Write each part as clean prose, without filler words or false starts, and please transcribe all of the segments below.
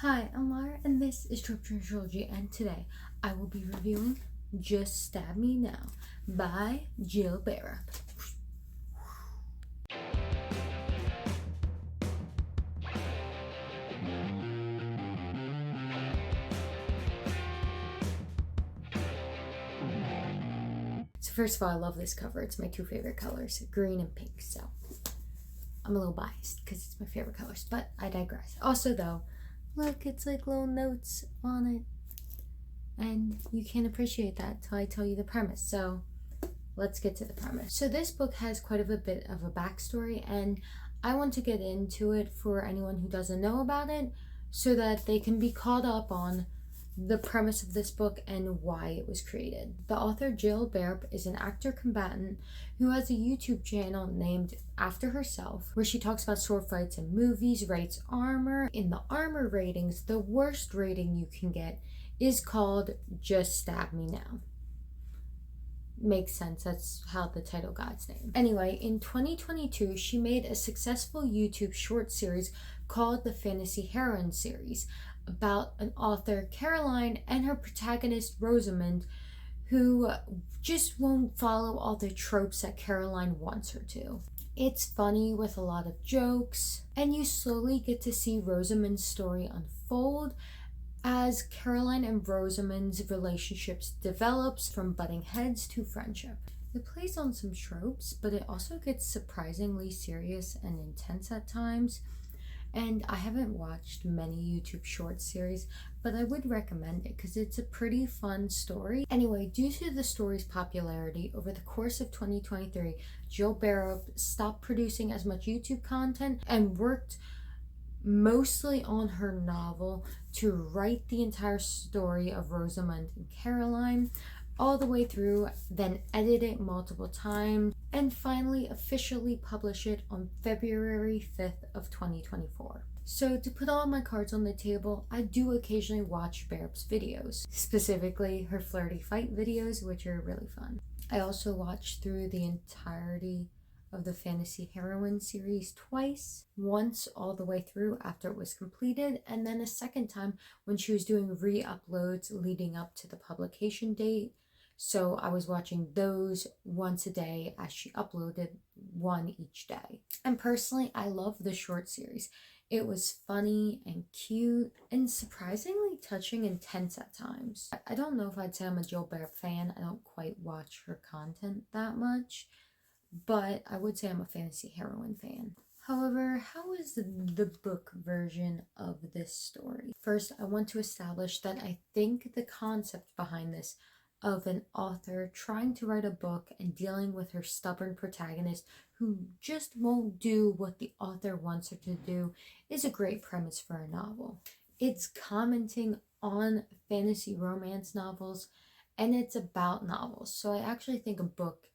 Hi, I'm Lara, and this is Tropetrinitytrilogy, and today I will be reviewing Just Stab Me Now by Bearup. So first of all, I love this cover. It's my two favorite colors, green and pink, so I'm a little biased because it's my favorite colors, but I digress. Also though, look, it's like little notes on it. And you can't appreciate that till I tell you the premise. So let's get to the premise. So this book has quite a bit of a backstory, and I want to get into it for anyone who doesn't know about it so that they can be caught up on the premise of this book and why it was created. The author Jill Bearup is an actor combatant who has a YouTube channel named after herself where she talks about sword fights and movies, rates armor. In the armor ratings, the worst rating you can get is called Just Stab Me Now. Makes sense, that's how the title got its name. Anyway, in 2022, she made a successful YouTube short series called the Fantasy Heroine series about an author, Caroline, and her protagonist, Rosamund, who just won't follow all the tropes that Caroline wants her to. It's funny with a lot of jokes, and you slowly get to see Rosamund's story unfold as Caroline and Rosamund's relationships develops from butting heads to friendship. It plays on some tropes, but it also gets surprisingly serious and intense at times. And I haven't watched many YouTube short series, but I would recommend it because it's a pretty fun story. Anyway, due to the story's popularity over the course of 2023, Jill Bearup stopped producing as much YouTube content and worked mostly on her novel to write the entire story of Rosamund and Caroline all the way through, then edit it multiple times, and finally officially publish it on February 5th of 2024. So to put all my cards on the table, I do occasionally watch Bearup's videos, specifically her flirty fight videos, which are really fun. I also watched through the entirety of the Fantasy Heroine series twice, once all the way through after it was completed, and then a second time when she was doing re-uploads leading up to the publication date. So I was watching those once a day as she uploaded one each day. And personally, I love the short series. It was funny and cute and surprisingly touching and tense at times. I don't know if I'd say I'm a Jill Bearup fan. I don't quite watch her content that much, but I would say I'm a Fantasy Heroine fan. However, how is the book version of this story? First, I want to establish that I think the concept behind this of an author trying to write a book and dealing with her stubborn protagonist who just won't do what the author wants her to do is a great premise for a novel. It's commenting on fantasy romance novels, and it's about novels. So I actually think a book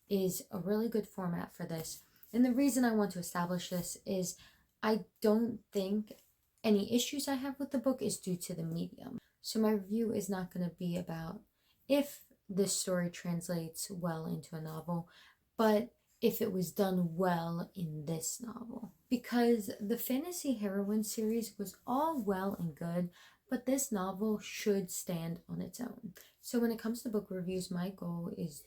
is a really good format for this. And the reason I want to establish this is I don't think any issues I have with the book is due to the medium. So my review is not going to be about if this story translates well into a novel, but if it was done well in this novel. Because the Fantasy Heroine series was all well and good, but this novel should stand on its own. So when it comes to book reviews, my goal is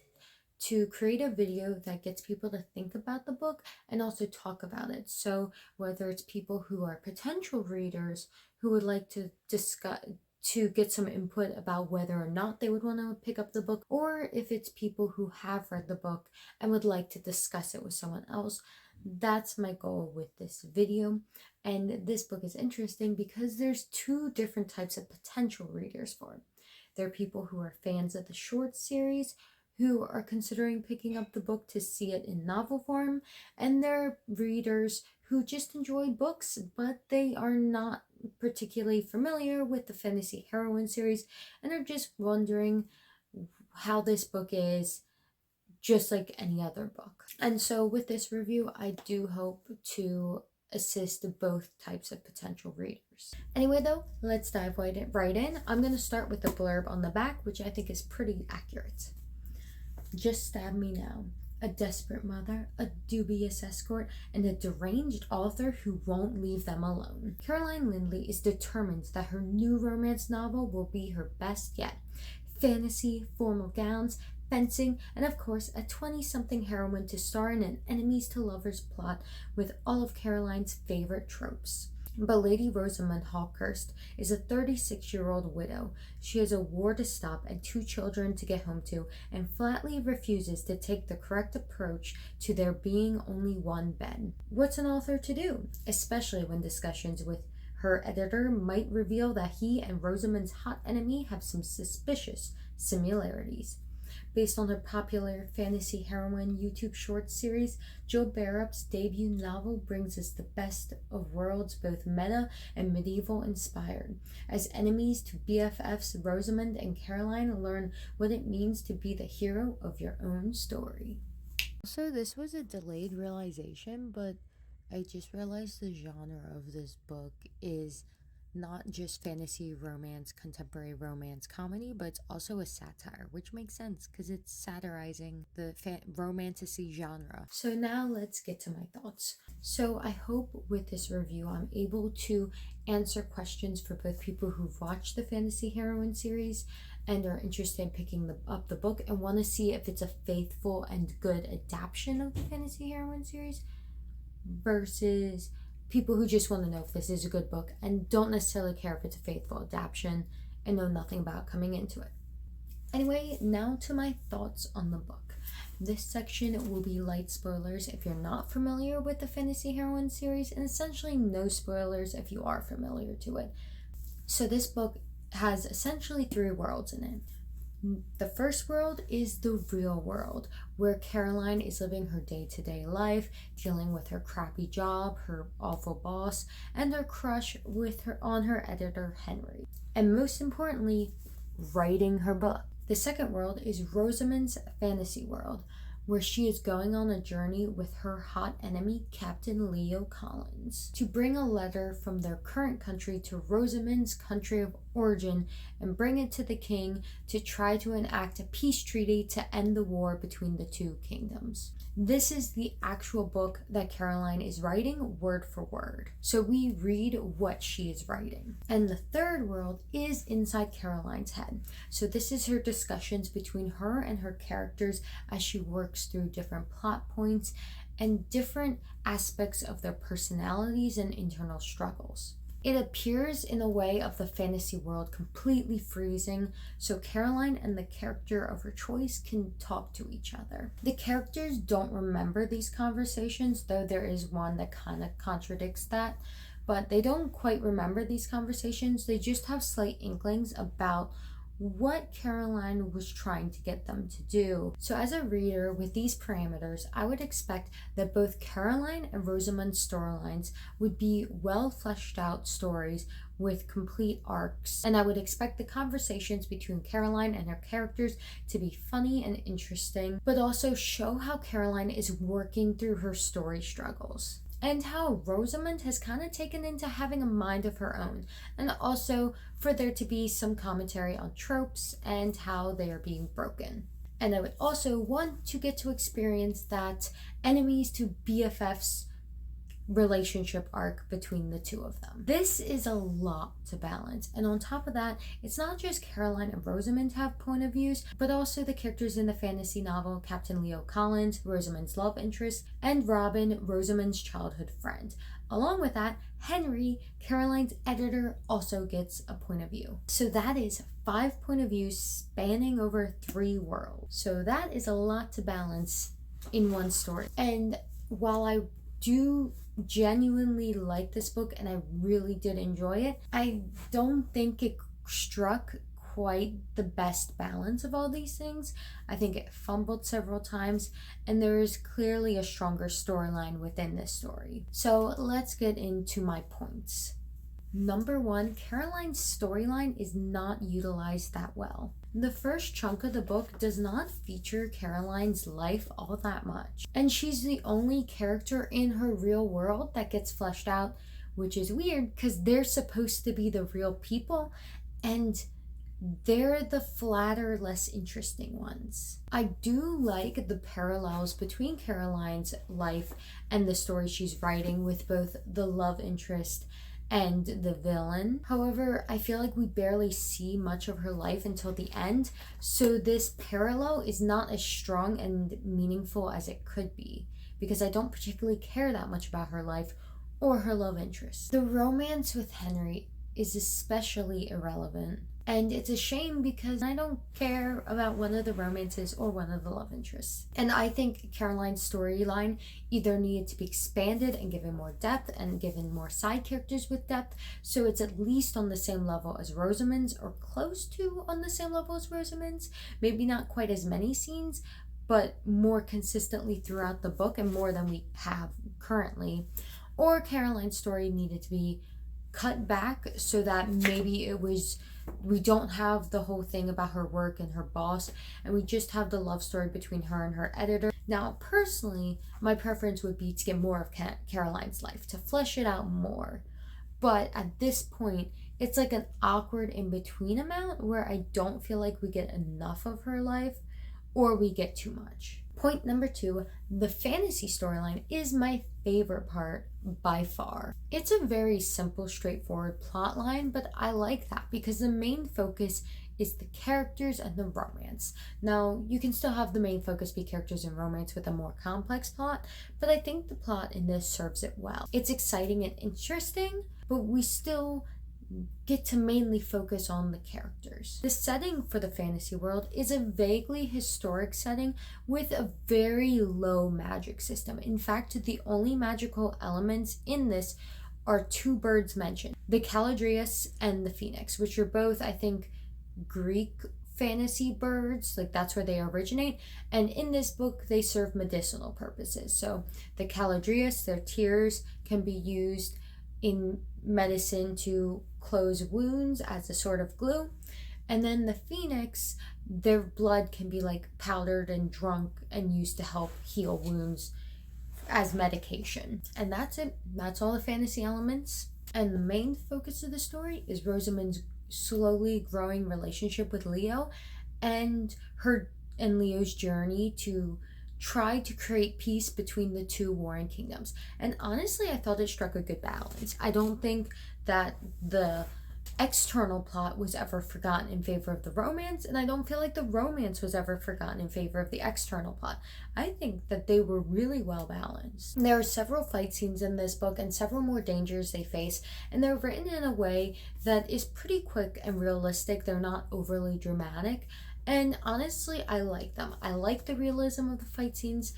to create a video that gets people to think about the book and also talk about it. So whether it's people who are potential readers who would like to discuss, to get some input about whether or not they would want to pick up the book, or if it's people who have read the book and would like to discuss it with someone else. That's my goal with this video. And this book is interesting because there's two different types of potential readers for it. There are people who are fans of the short series who are considering picking up the book to see it in novel form, and there are readers who just enjoy books, but they are not particularly familiar with the Fantasy Heroine series and are just wondering how this book is, just like any other book. And so with this review, I do hope to assist both types of potential readers. Anyway though, let's dive right in. I'm going to start with the blurb on the back, which I think is pretty accurate. Just Stab Me Now. a desperate mother, a dubious escort, and a deranged author who won't leave them alone. Caroline Lindley is determined that her new romance novel will be her best yet. Fantasy, formal gowns, fencing, and of course a 20-something heroine to star in an enemies to lovers plot with all of Caroline's favorite tropes. But Lady Rosamund Hawkhurst is a 36-year-old widow. She has a war to stop and 2 children to get home to, and flatly refuses to take the correct approach to there being only one bed. What's an author to do, especially when discussions with her editor might reveal that he and Rosamund's hot enemy have some suspicious similarities? Based on her popular fantasy heroine YouTube short series, Joe Bearup's debut novel brings us the best of worlds, both meta and medieval inspired. As enemies to BFFs, Rosamund and Caroline learn what it means to be the hero of your own story. Also, this was a delayed realization, but I just realized the genre of this book is not just fantasy, romance, contemporary romance, comedy, but it's also a satire, which makes sense because it's satirizing the romantasy genre. So now let's get to my thoughts. So I hope with this review I'm able to answer questions for both people who've watched the fantasy heroine series and are interested in picking up the book and want to see if it's a faithful and good adaptation of the fantasy heroine series, versus people who just want to know if this is a good book and don't necessarily care if it's a faithful adaptation and know nothing about coming into it. Anyway, now to my thoughts on the book. This section will be light spoilers if you're not familiar with the fantasy heroine series, and essentially no spoilers if you are familiar to it. So this book has essentially 3 worlds in it. The first world is the real world, where Caroline is living her day-to-day life, dealing with her crappy job, her awful boss, and her crush on her editor, Henry. And most importantly, writing her book. The second world is Rosamund's fantasy world, where she is going on a journey with her hot enemy, Captain Leo Collins, to bring a letter from their current country to Rosamund's country of origin and bring it to the king to try to enact a peace treaty to end the war between the 2 kingdoms. This is the actual book that Caroline is writing word for word. So we read what she is writing. And the third world is inside Caroline's head. So this is her discussions between her and her characters as she works through different plot points and different aspects of their personalities and internal struggles. It appears in a way of the fantasy world completely freezing, so Caroline and the character of her choice can talk to each other. The characters don't remember these conversations, though there is one that kind of contradicts that, but they don't quite remember these conversations. They just have slight inklings about what Caroline was trying to get them to do. So as a reader with these parameters, I would expect that both Caroline and Rosamund's storylines would be well fleshed out stories with complete arcs, and I would expect the conversations between Caroline and her characters to be funny and interesting, but also show how Caroline is working through her story struggles, and how Rosamund has kind of taken into having a mind of her own, and also for there to be some commentary on tropes and how they are being broken. And I would also want to get to experience that enemies to BFFs relationship arc between the 2 of them. This is a lot to balance, and on top of that, it's not just Caroline and Rosamund have point of views, but also the characters in the fantasy novel, Captain Leo Collins, Rosamund's love interest, and Robin, Rosamund's childhood friend. Along with that, Henry, Caroline's editor, also gets a point of view. So that is 5 point of views spanning over 3 worlds. So that is a lot to balance in one story. And while I do genuinely like this book and I really did enjoy it, I don't think it struck quite the best balance of all these things. I think it fumbled several times, and there is clearly a stronger storyline within this story. So let's get into my points. Number 1, Caroline's storyline is not utilized that well. The first chunk of the book does not feature Caroline's life all that much, and she's the only character in her real world that gets fleshed out, which is weird because they're supposed to be the real people, and they're the flatter, less interesting ones. I do like the parallels between Caroline's life and the story she's writing with both the love interest and the villain. However, I feel like we barely see much of her life until the end, so this parallel is not as strong and meaningful as it could be, because I don't particularly care that much about her life or her love interest. The romance with Henry is especially irrelevant. And it's a shame because I don't care about one of the romances or one of the love interests. And I think Caroline's storyline either needed to be expanded and given more depth and given more side characters with depth, so it's at least on the same level as Rosamund's or close to on the same level as Rosamund's. Maybe not quite as many scenes, but more consistently throughout the book and more than we have currently. Or Caroline's story needed to be cut back so that maybe we don't have the whole thing about her work and her boss, and we just have the love story between her and her editor. Now, personally, my preference would be to get more of Caroline's life, to flesh it out more. But at this point, it's like an awkward in-between amount where I don't feel like we get enough of her life or we get too much. Point number 2, the fantasy storyline is my favorite part by far. It's a very simple, straightforward plot line, but I like that because the main focus is the characters and the romance. Now, you can still have the main focus be characters and romance with a more complex plot, but I think the plot in this serves it well. It's exciting and interesting, but we still get to mainly focus on the characters. The setting for the fantasy world is a vaguely historic setting with a very low magic system. In fact, the only magical elements in this are 2 birds mentioned, the Caladrius and the Phoenix, which are both, I think, Greek fantasy birds, like that's where they originate, and in this book they serve medicinal purposes. So the Caladrius, their tears can be used in medicine to close wounds as a sort of glue, and then the Phoenix, their blood can be like powdered and drunk and used to help heal wounds as medication. And that's it. That's all the fantasy elements. And the main focus of the story is Rosamund's slowly growing relationship with Leo and her and Leo's journey to try to create peace between the 2 warring kingdoms. And honestly, I thought it struck a good balance. I don't think that the external plot was ever forgotten in favor of the romance, and I don't feel like the romance was ever forgotten in favor of the external plot. I think that they were really well balanced. There are several fight scenes in this book and several more dangers they face, and they're written in a way that is pretty quick and realistic. They're not overly dramatic, and honestly, I like them. I like the realism of the fight scenes.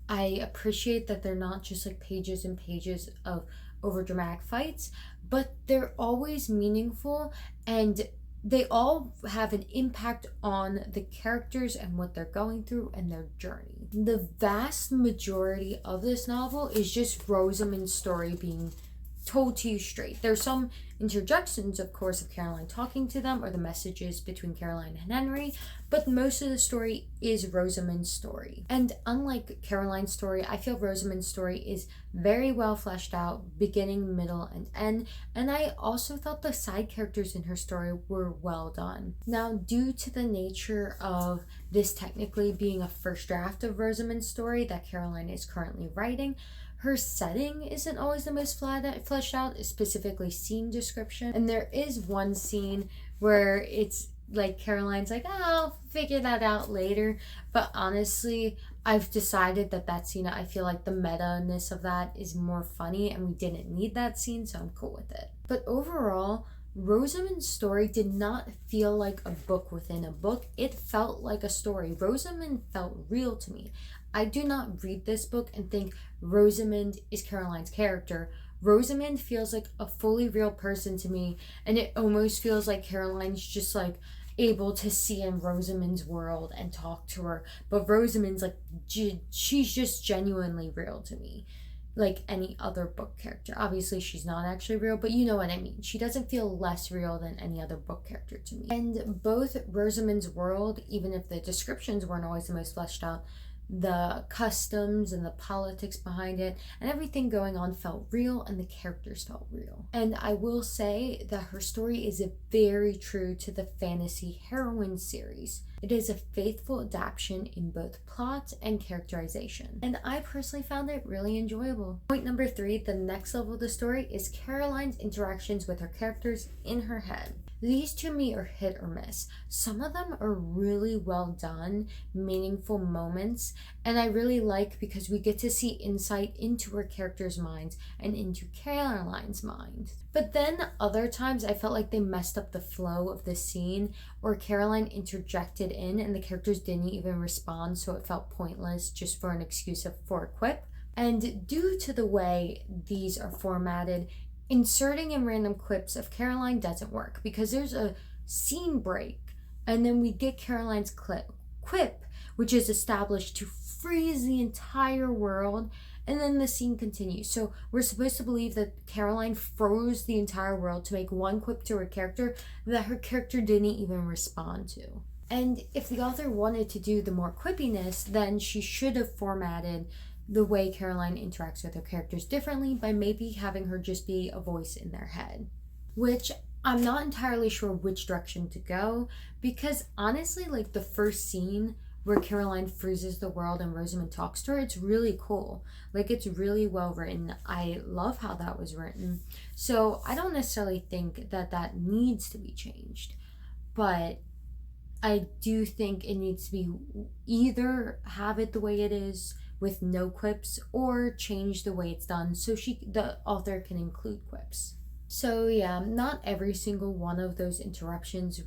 I appreciate that they're not just like pages and pages of overdramatic fights, but they're always meaningful and they all have an impact on the characters and what they're going through and their journey. The vast majority of this novel is just Rosamund's story being told to you straight. There's some interjections, of course, of Caroline talking to them or the messages between Caroline and Henry, but most of the story is Rosamund's story. And unlike Caroline's story, I feel Rosamund's story is very well fleshed out, beginning, middle, and end, and I also thought the side characters in her story were well done. Now, due to the nature of this technically being a first draft of Rosamund's story that Caroline is currently writing, her setting isn't always the most fleshed out, specifically scene description. And there is one scene where it's like Caroline's like, oh, I'll figure that out later. But honestly, I've decided that scene, I feel like the meta-ness of that is more funny and we didn't need that scene, so I'm cool with it. But overall, Rosamund's story did not feel like a book within a book. It felt like a story. Rosamund felt real to me. I do not read this book and think Rosamund is Caroline's character. Rosamund feels like a fully real person to me, and it almost feels like Caroline's just like able to see in Rosamund's world and talk to her. But Rosamund's like, she's just genuinely real to me. Like any other book character. Obviously, she's not actually real, but you know what I mean. She doesn't feel less real than any other book character to me. And both Rosamund's world, even if the descriptions weren't always the most fleshed out, the customs and the politics behind it, and everything going on felt real, and the characters felt real. And I will say that her story is very true to the fantasy heroine series. It is a faithful adaptation in both plot and characterization, and I personally found it really enjoyable. Point number 3, the next level of the story, is Caroline's interactions with her characters in her head. These to me are hit or miss. Some of them are really well done, meaningful moments, and I really like because we get to see insight into her characters' minds and into Caroline's mind. But then other times I felt like they messed up the flow of the scene, or Caroline interjected in and the characters didn't even respond, so it felt pointless just for an excuse for a quip. And due to the way these are formatted, inserting in random quips of Caroline doesn't work, because there's a scene break and then we get Caroline's quip, which is established to freeze the entire world, and then the scene continues. So we're supposed to believe that Caroline froze the entire world to make one quip to her character that her character didn't even respond to. And if the author wanted to do the more quippiness, then she should have formatted the way Caroline interacts with her characters differently by maybe having her just be a voice in their head. Which I'm not entirely sure which direction to go, because honestly, like the first scene where Caroline freezes the world and Rosamund talks to her, it's really cool. Like, it's really well written. I love how that was written. So I don't necessarily think that needs to be changed. But I do think it needs to be either have it the way it is with no quips, or change the way it's done so the author can include quips. So yeah, not every single one of those interruptions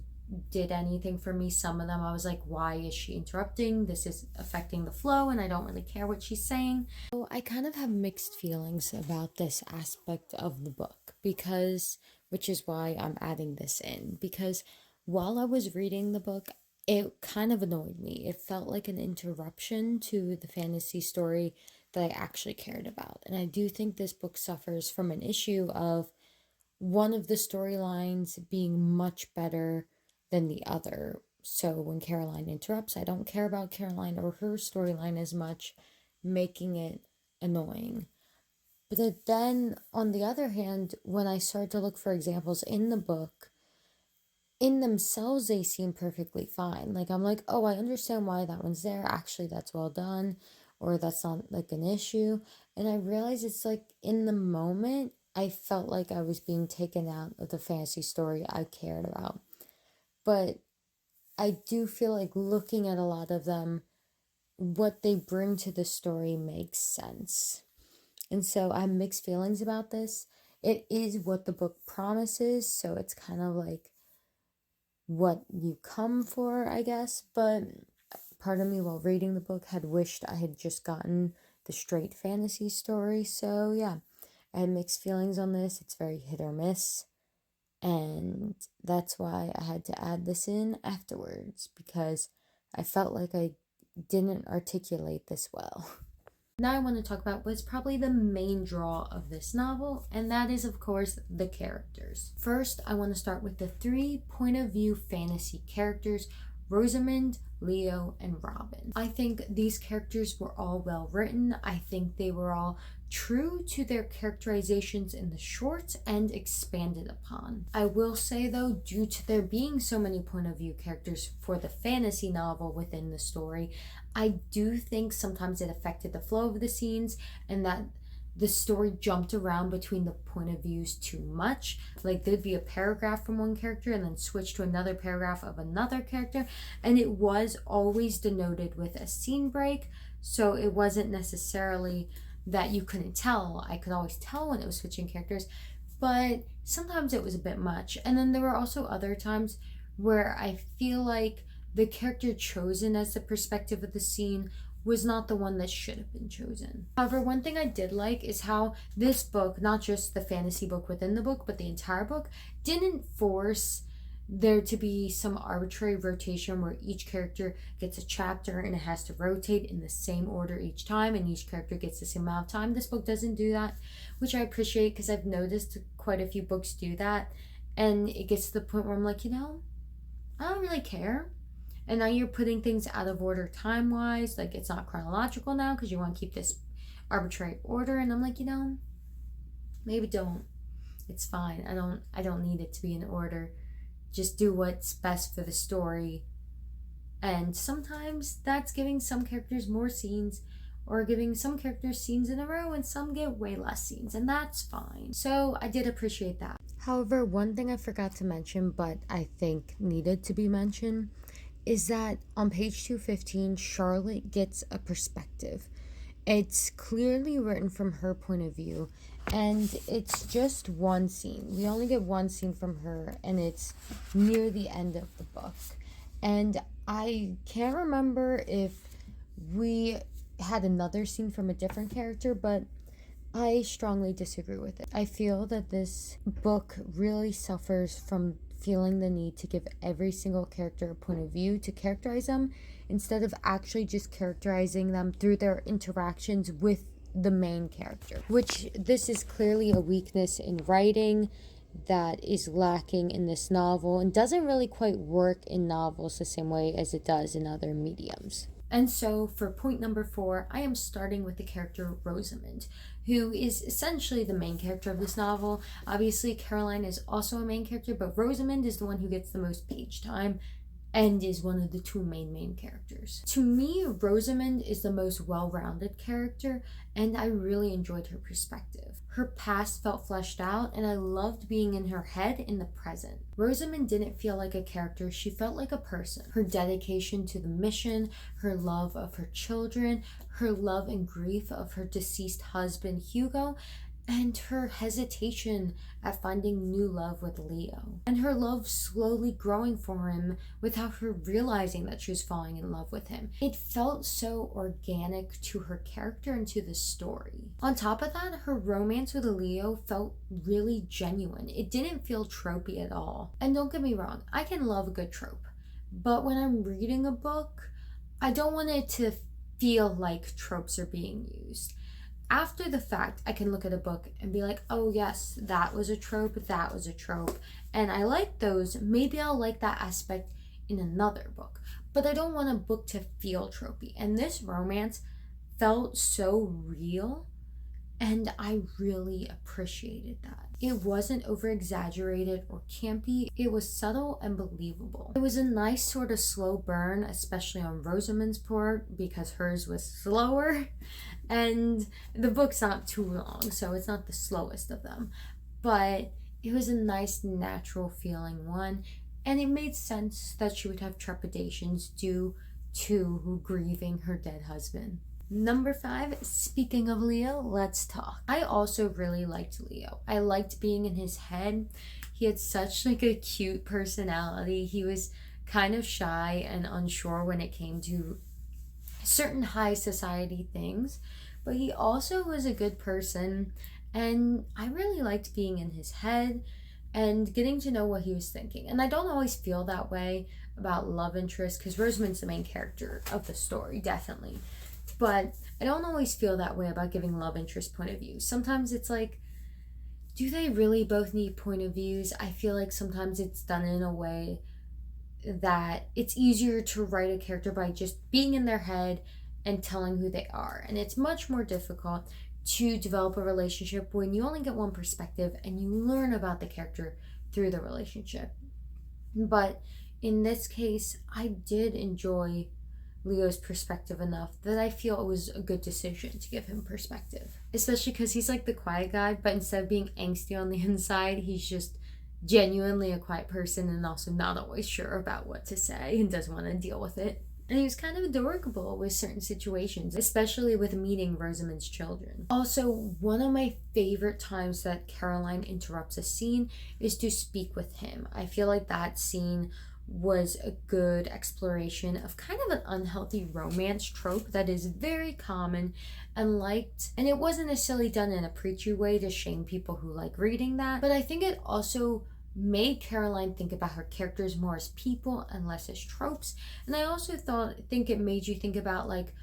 did anything for me. Some of them I was like, why is she interrupting? This is affecting the flow and I don't really care what she's saying. So I kind of have mixed feelings about this aspect of the book, which is why I'm adding this in, because while I was reading the book, it kind of annoyed me. It felt like an interruption to the fantasy story that I actually cared about. And I do think this book suffers from an issue of one of the storylines being much better than the other. So when Caroline interrupts, I don't care about Caroline or her storyline as much, making it annoying. But then, on the other hand, when I started to look for examples in the book, in themselves they seem perfectly fine. Like, I'm like, oh, I understand why that one's there, actually that's well done, or that's not like an issue. And I realized it's like in the moment I felt like I was being taken out of the fantasy story I cared about. But I do feel like looking at a lot of them, what they bring to the story makes sense. And so I have mixed feelings about this. It is what the book promises, so it's kind of like what you come for, I guess. But part of me, while reading the book, had wished I had just gotten the straight fantasy story. So yeah, I had mixed feelings on this. It's very hit or miss, and that's why I had to add this in afterwards, because I felt like I didn't articulate this well. Now I want to talk about what's probably the main draw of this novel, and that is, of course, the characters. First, I want to start with the 3 point of view fantasy characters, Rosamund, Leo, and Robin. I think these characters were all well written. I think they were all true to their characterizations in the shorts and expanded upon. I will say though, due to there being so many point of view characters for the fantasy novel within the story, I do think sometimes it affected the flow of the scenes, and that the story jumped around between the point of views too much. Like, there'd be a paragraph from one character and then switch to another paragraph of another character, and it was always denoted with a scene break, so it wasn't necessarily that you couldn't tell. I could always tell when it was switching characters, but sometimes it was a bit much. And then there were also other times where I feel like the character chosen as the perspective of the scene was not the one that should have been chosen. However, one thing I did like is how this book, not just the fantasy book within the book, but the entire book, didn't force there to be some arbitrary rotation where each character gets a chapter and it has to rotate in the same order each time and each character gets the same amount of time. This book doesn't do that, which I appreciate, because I've noticed quite a few books do that, and it gets to the point where I'm like, I don't really care. And now you're putting things out of order time-wise. Like, it's not chronological now because you want to keep this arbitrary order. And I'm like, maybe don't. It's fine. I don't need it to be in order. Just do what's best for the story. And sometimes that's giving some characters more scenes, or giving some characters scenes in a row, and some get way less scenes, and that's fine. So I did appreciate that. However, one thing I forgot to mention, but I think needed to be mentioned, is that on page 215, Charlotte gets a perspective. It's clearly written from her point of view, and it's just one scene. We only get one scene from her, and it's near the end of the book. And I can't remember if we had another scene from a different character, but I strongly disagree with it. I feel that this book really suffers from feeling the need to give every single character a point of view to characterize them, instead of actually just characterizing them through their interactions with the main character, which this is clearly a weakness in writing that is lacking in this novel and doesn't really quite work in novels the same way as it does in other mediums. And so for point number 4, I am starting with the character Rosamund, who is essentially the main character of this novel. Obviously, Caroline is also a main character, but Rosamund is the one who gets the most page time and is one of the two main characters. To me, Rosamund is the most well-rounded character, and I really enjoyed her perspective. Her past felt fleshed out, and I loved being in her head in the present. Rosamund didn't feel like a character, she felt like a person. Her dedication to the mission, her love of her children, her love and grief of her deceased husband Hugo, and her hesitation at finding new love with Leo, and her love slowly growing for him without her realizing that she was falling in love with him. It felt so organic to her character and to the story. On top of that, her romance with Leo felt really genuine. It didn't feel tropey at all. And don't get me wrong, I can love a good trope, but when I'm reading a book, I don't want it to feel like tropes are being used. After the fact, I can look at a book and be like, oh yes, that was a trope, and I like those. Maybe I'll like that aspect in another book, but I don't want a book to feel tropey. And this romance felt so real, and I really appreciated that. It wasn't over-exaggerated or campy. It was subtle and believable. It was a nice sort of slow burn, especially on Rosamund's part, because hers was slower. And the book's not too long, so it's not the slowest of them. But it was a nice, natural feeling one. And it made sense that she would have trepidations due to grieving her dead husband. Number 5, speaking of Leo, let's talk. I also really liked Leo. I liked being in his head. He had such like a cute personality. He was kind of shy and unsure when it came to certain high society things, but he also was a good person, and I really liked being in his head and getting to know what he was thinking. And I don't always feel that way about love interest, because Rosamund's the main character of the story, definitely. But I don't always feel that way about giving love interest point of views. Sometimes it's like, do they really both need point of views? I feel like sometimes it's done in a way that it's easier to write a character by just being in their head and telling who they are. And it's much more difficult to develop a relationship when you only get one perspective and you learn about the character through the relationship. But in this case, I did enjoy Leo's perspective enough that I feel it was a good decision to give him perspective. Especially because he's like the quiet guy, but instead of being angsty on the inside, he's just genuinely a quiet person and also not always sure about what to say and doesn't want to deal with it. And he was kind of adorable with certain situations, especially with meeting Rosamund's children. Also, one of my favorite times that Caroline interrupts a scene is to speak with him. I feel like that scene was a good exploration of kind of an unhealthy romance trope that is very common and liked. And it wasn't necessarily done in a preachy way to shame people who like reading that, but I think it also made Caroline think about her characters more as people and less as tropes. And I also think it made you think about like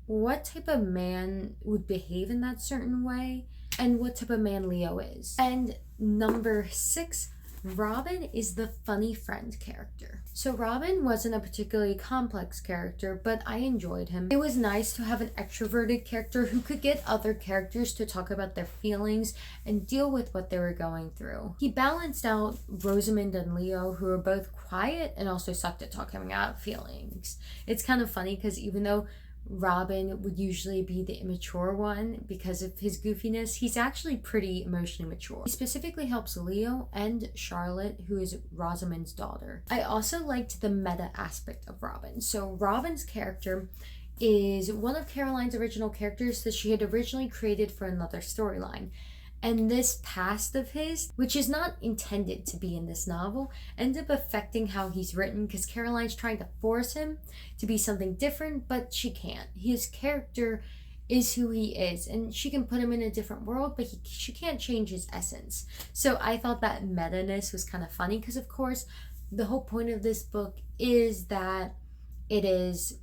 what type of man would behave in that certain way and what type of man Leo is. And number 6, Robin is the funny friend character. So Robin wasn't a particularly complex character, but I enjoyed him. It was nice to have an extroverted character who could get other characters to talk about their feelings and deal with what they were going through. He balanced out Rosamund and Leo, who were both quiet and also sucked at talking out feelings. It's kind of funny because even though Robin would usually be the immature one because of his goofiness, he's actually pretty emotionally mature. He specifically helps Leo and Charlotte, who is Rosamund's daughter. I also liked the meta aspect of Robin. So Robin's character is one of Caroline's original characters that she had originally created for another storyline. And this past of his, which is not intended to be in this novel, ends up affecting how he's written because Caroline's trying to force him to be something different, but she can't. His character is who he is, and she can put him in a different world, but she can't change his essence. So I thought that meta-ness was kind of funny because, of course, the whole point of this book is that it is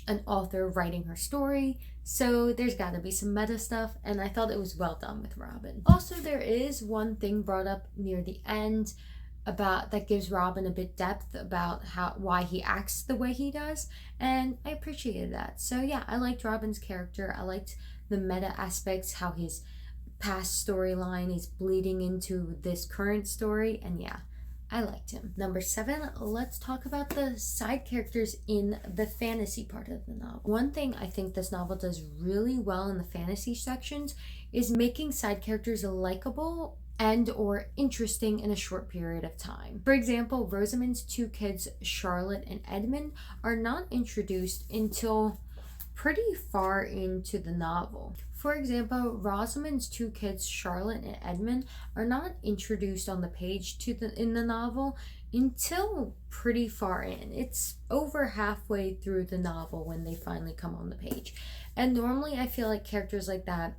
an author writing her story, so there's got to be some meta stuff, and I thought it was well done with Robin. Also, there is one thing brought up near the end about that gives Robin a bit depth about why he acts the way he does, and I appreciated that. So yeah, I liked Robin's character. I liked the meta aspects, how his past storyline is bleeding into this current story, and yeah, I liked him. Number 7, let's talk about the side characters in the fantasy part of the novel. One thing I think this novel does really well in the fantasy sections is making side characters likable and or interesting in a short period of time. For example, Rosamund's 2 kids, Charlotte and Edmund, are not introduced until pretty far into the novel. For example, Rosamund's 2 kids, Charlotte and Edmund, are not introduced on the page in the novel until pretty far in. It's over halfway through the novel when they finally come on the page. And normally I feel like characters like that,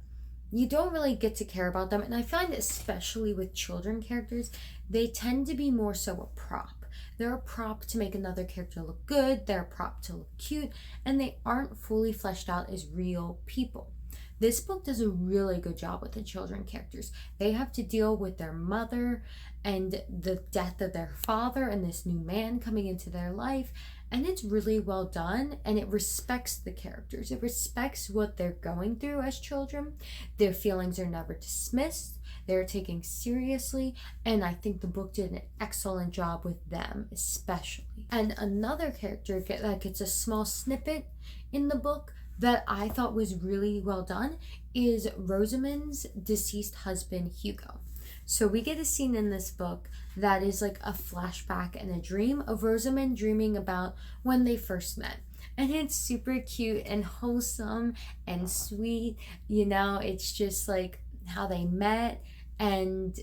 you don't really get to care about them. And I find especially with children characters, they tend to be more so a prop. They're a prop to make another character look good, they're a prop to look cute, and they aren't fully fleshed out as real people. This book does a really good job with the children characters. They have to deal with their mother and the death of their father and this new man coming into their life, and it's really well done, and it respects the characters. It respects what they're going through as children. Their feelings are never dismissed. They're taken seriously, and I think the book did an excellent job with them especially. And another character that gets a small snippet in the book that I thought was really well done is Rosamund's deceased husband, Hugo. So we get a scene in this book that is like a flashback and a dream of Rosamund dreaming about when they first met. And it's super cute and wholesome and sweet. You know, it's just like how they met, and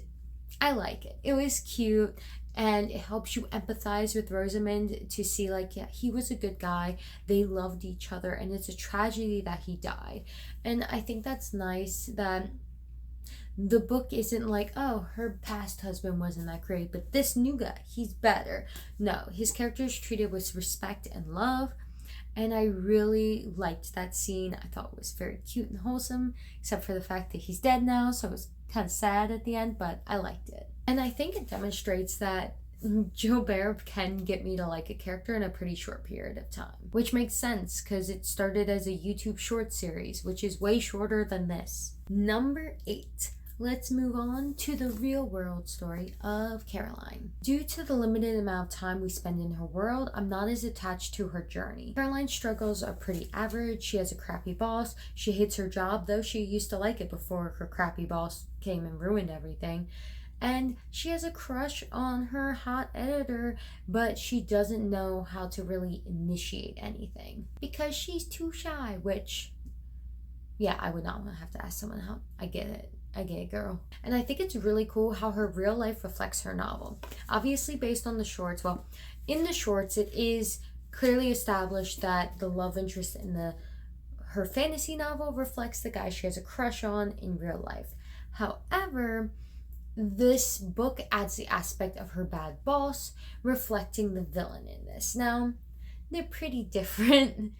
I like it. It was cute. And it helps you empathize with Rosamund to see, like, yeah, he was a good guy. They loved each other, and it's a tragedy that he died. And I think that's nice that the book isn't like, oh, her past husband wasn't that great, but this new guy, he's better. No, his character is treated with respect and love. And I really liked that scene. I thought it was very cute and wholesome, except for the fact that he's dead now, so it was kind of sad at the end, but I liked it. And I think it demonstrates that Joe Bearup can get me to like a character in a pretty short period of time, which makes sense because it started as a YouTube short series, which is way shorter than this. Number 8. Let's move on to the real world story of Caroline. Due to the limited amount of time we spend in her world, I'm not as attached to her journey. Caroline's struggles are pretty average. She has a crappy boss. She hates her job, though she used to like it before her crappy boss came and ruined everything. And she has a crush on her hot editor, but she doesn't know how to really initiate anything because she's too shy, which, yeah, I would not want to have to ask someone how. I get it. I get it, girl. And I think it's really cool how her real life reflects her novel. Obviously based on the shorts. Well, in the shorts, it is clearly established that the love interest in her fantasy novel reflects the guy she has a crush on in real life. However, this book adds the aspect of her bad boss reflecting the villain in this. Now, they're pretty different.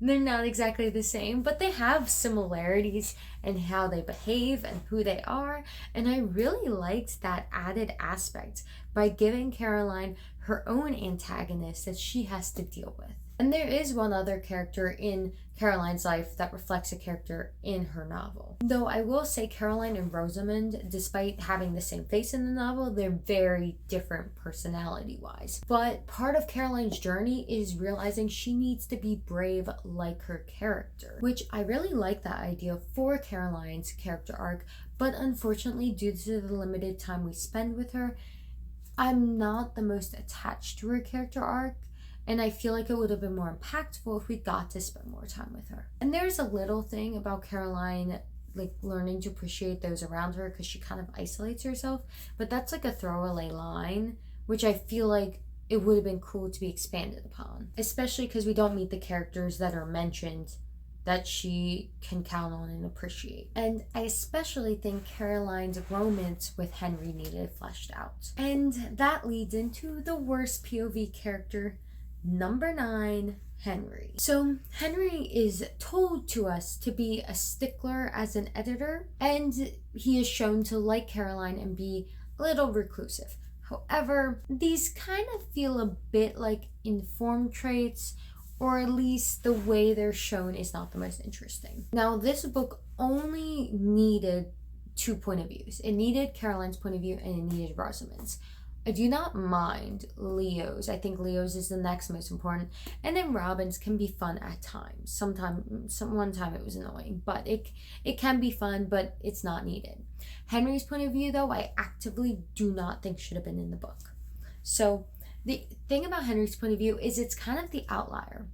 They're not exactly the same, but they have similarities in how they behave and who they are. And I really liked that added aspect by giving Caroline her own antagonist that she has to deal with. And there is one other character in Caroline's life that reflects a character in her novel. Though I will say Caroline and Rosamund, despite having the same face in the novel, they're very different personality-wise. But part of Caroline's journey is realizing she needs to be brave like her character, which I really like that idea for Caroline's character arc, but unfortunately, due to the limited time we spend with her, I'm not the most attached to her character arc. And I feel like it would have been more impactful if we got to spend more time with her. And there's a little thing about Caroline, like learning to appreciate those around her because she kind of isolates herself. But that's like a throwaway line, which I feel like it would have been cool to be expanded upon. Especially because we don't meet the characters that are mentioned that she can count on and appreciate. And I especially think Caroline's romance with Henry needed fleshed out. And that leads into the worst POV character, Number 9, Henry. So Henry is told to us to be a stickler as an editor, and he is shown to like Caroline and be a little reclusive. However, these kind of feel a bit like informed traits, or at least the way they're shown is not the most interesting. Now, this book only needed 2 point of views. It needed Caroline's point of view and it needed Rosamund's. I do not mind Leo's. I think Leo's is the next most important. And then Robin's can be fun at times. One time it was annoying, but it can be fun, but it's not needed. Henry's point of view, though, I actively do not think should have been in the book. So the thing about Henry's point of view is it's kind of the outlier.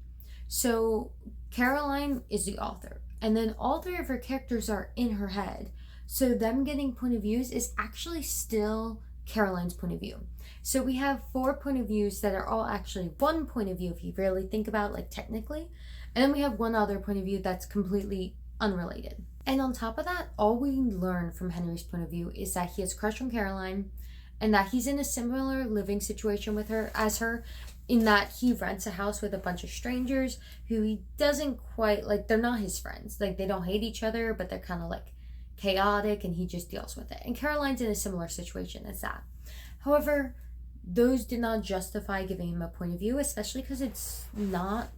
So Caroline is the author, and then all 3 of her characters are in her head. So them getting point of views is actually still Caroline's point of view. So we have 4 point of views that are all actually 1 point of view if you really think about it, like technically. And then we have 1 other point of view that's completely unrelated. And on top of that, all we learn from Henry's point of view is that he has a crush on Caroline and that he's in a similar living situation with her as her, in that he rents a house with a bunch of strangers who he doesn't quite like. They're not his friends. Like, they don't hate each other, but they're kind of like chaotic, and he just deals with it. And Caroline's in a similar situation as that. However, those did not justify giving him a point of view, especially because it's not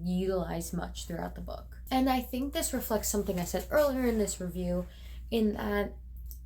utilized much throughout the book. And I think this reflects something I said earlier in this review, in that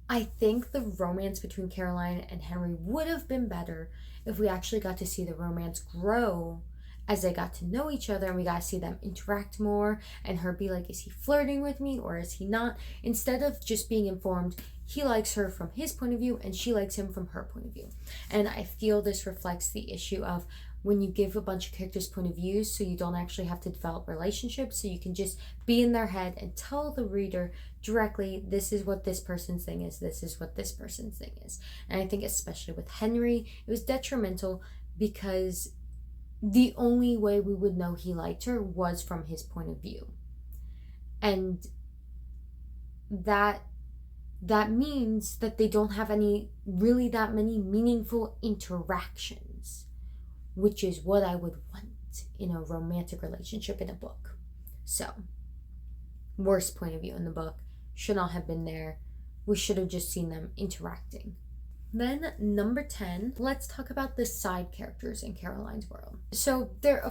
I think the romance between Caroline and Henry would have been better if we actually got to see the romance grow as they got to know each other, and we got to see them interact more, and her be like, is he flirting with me or is he not? Instead of just being informed, he likes her from his point of view and she likes him from her point of view. And I feel this reflects the issue of when you give a bunch of characters point of views, so you don't actually have to develop relationships, so you can just be in their head and tell the reader directly, this is what this person's thing is, this is what this person's thing is. And I think especially with Henry, it was detrimental because the only way we would know he liked her was from his point of view. And that means that they don't have really that many meaningful interactions, which is what I would want in a romantic relationship in a book. So, worst point of view in the book, should not have been there. We should have just seen them interacting. Then number 10, let's talk about the side characters in Caroline's world. So there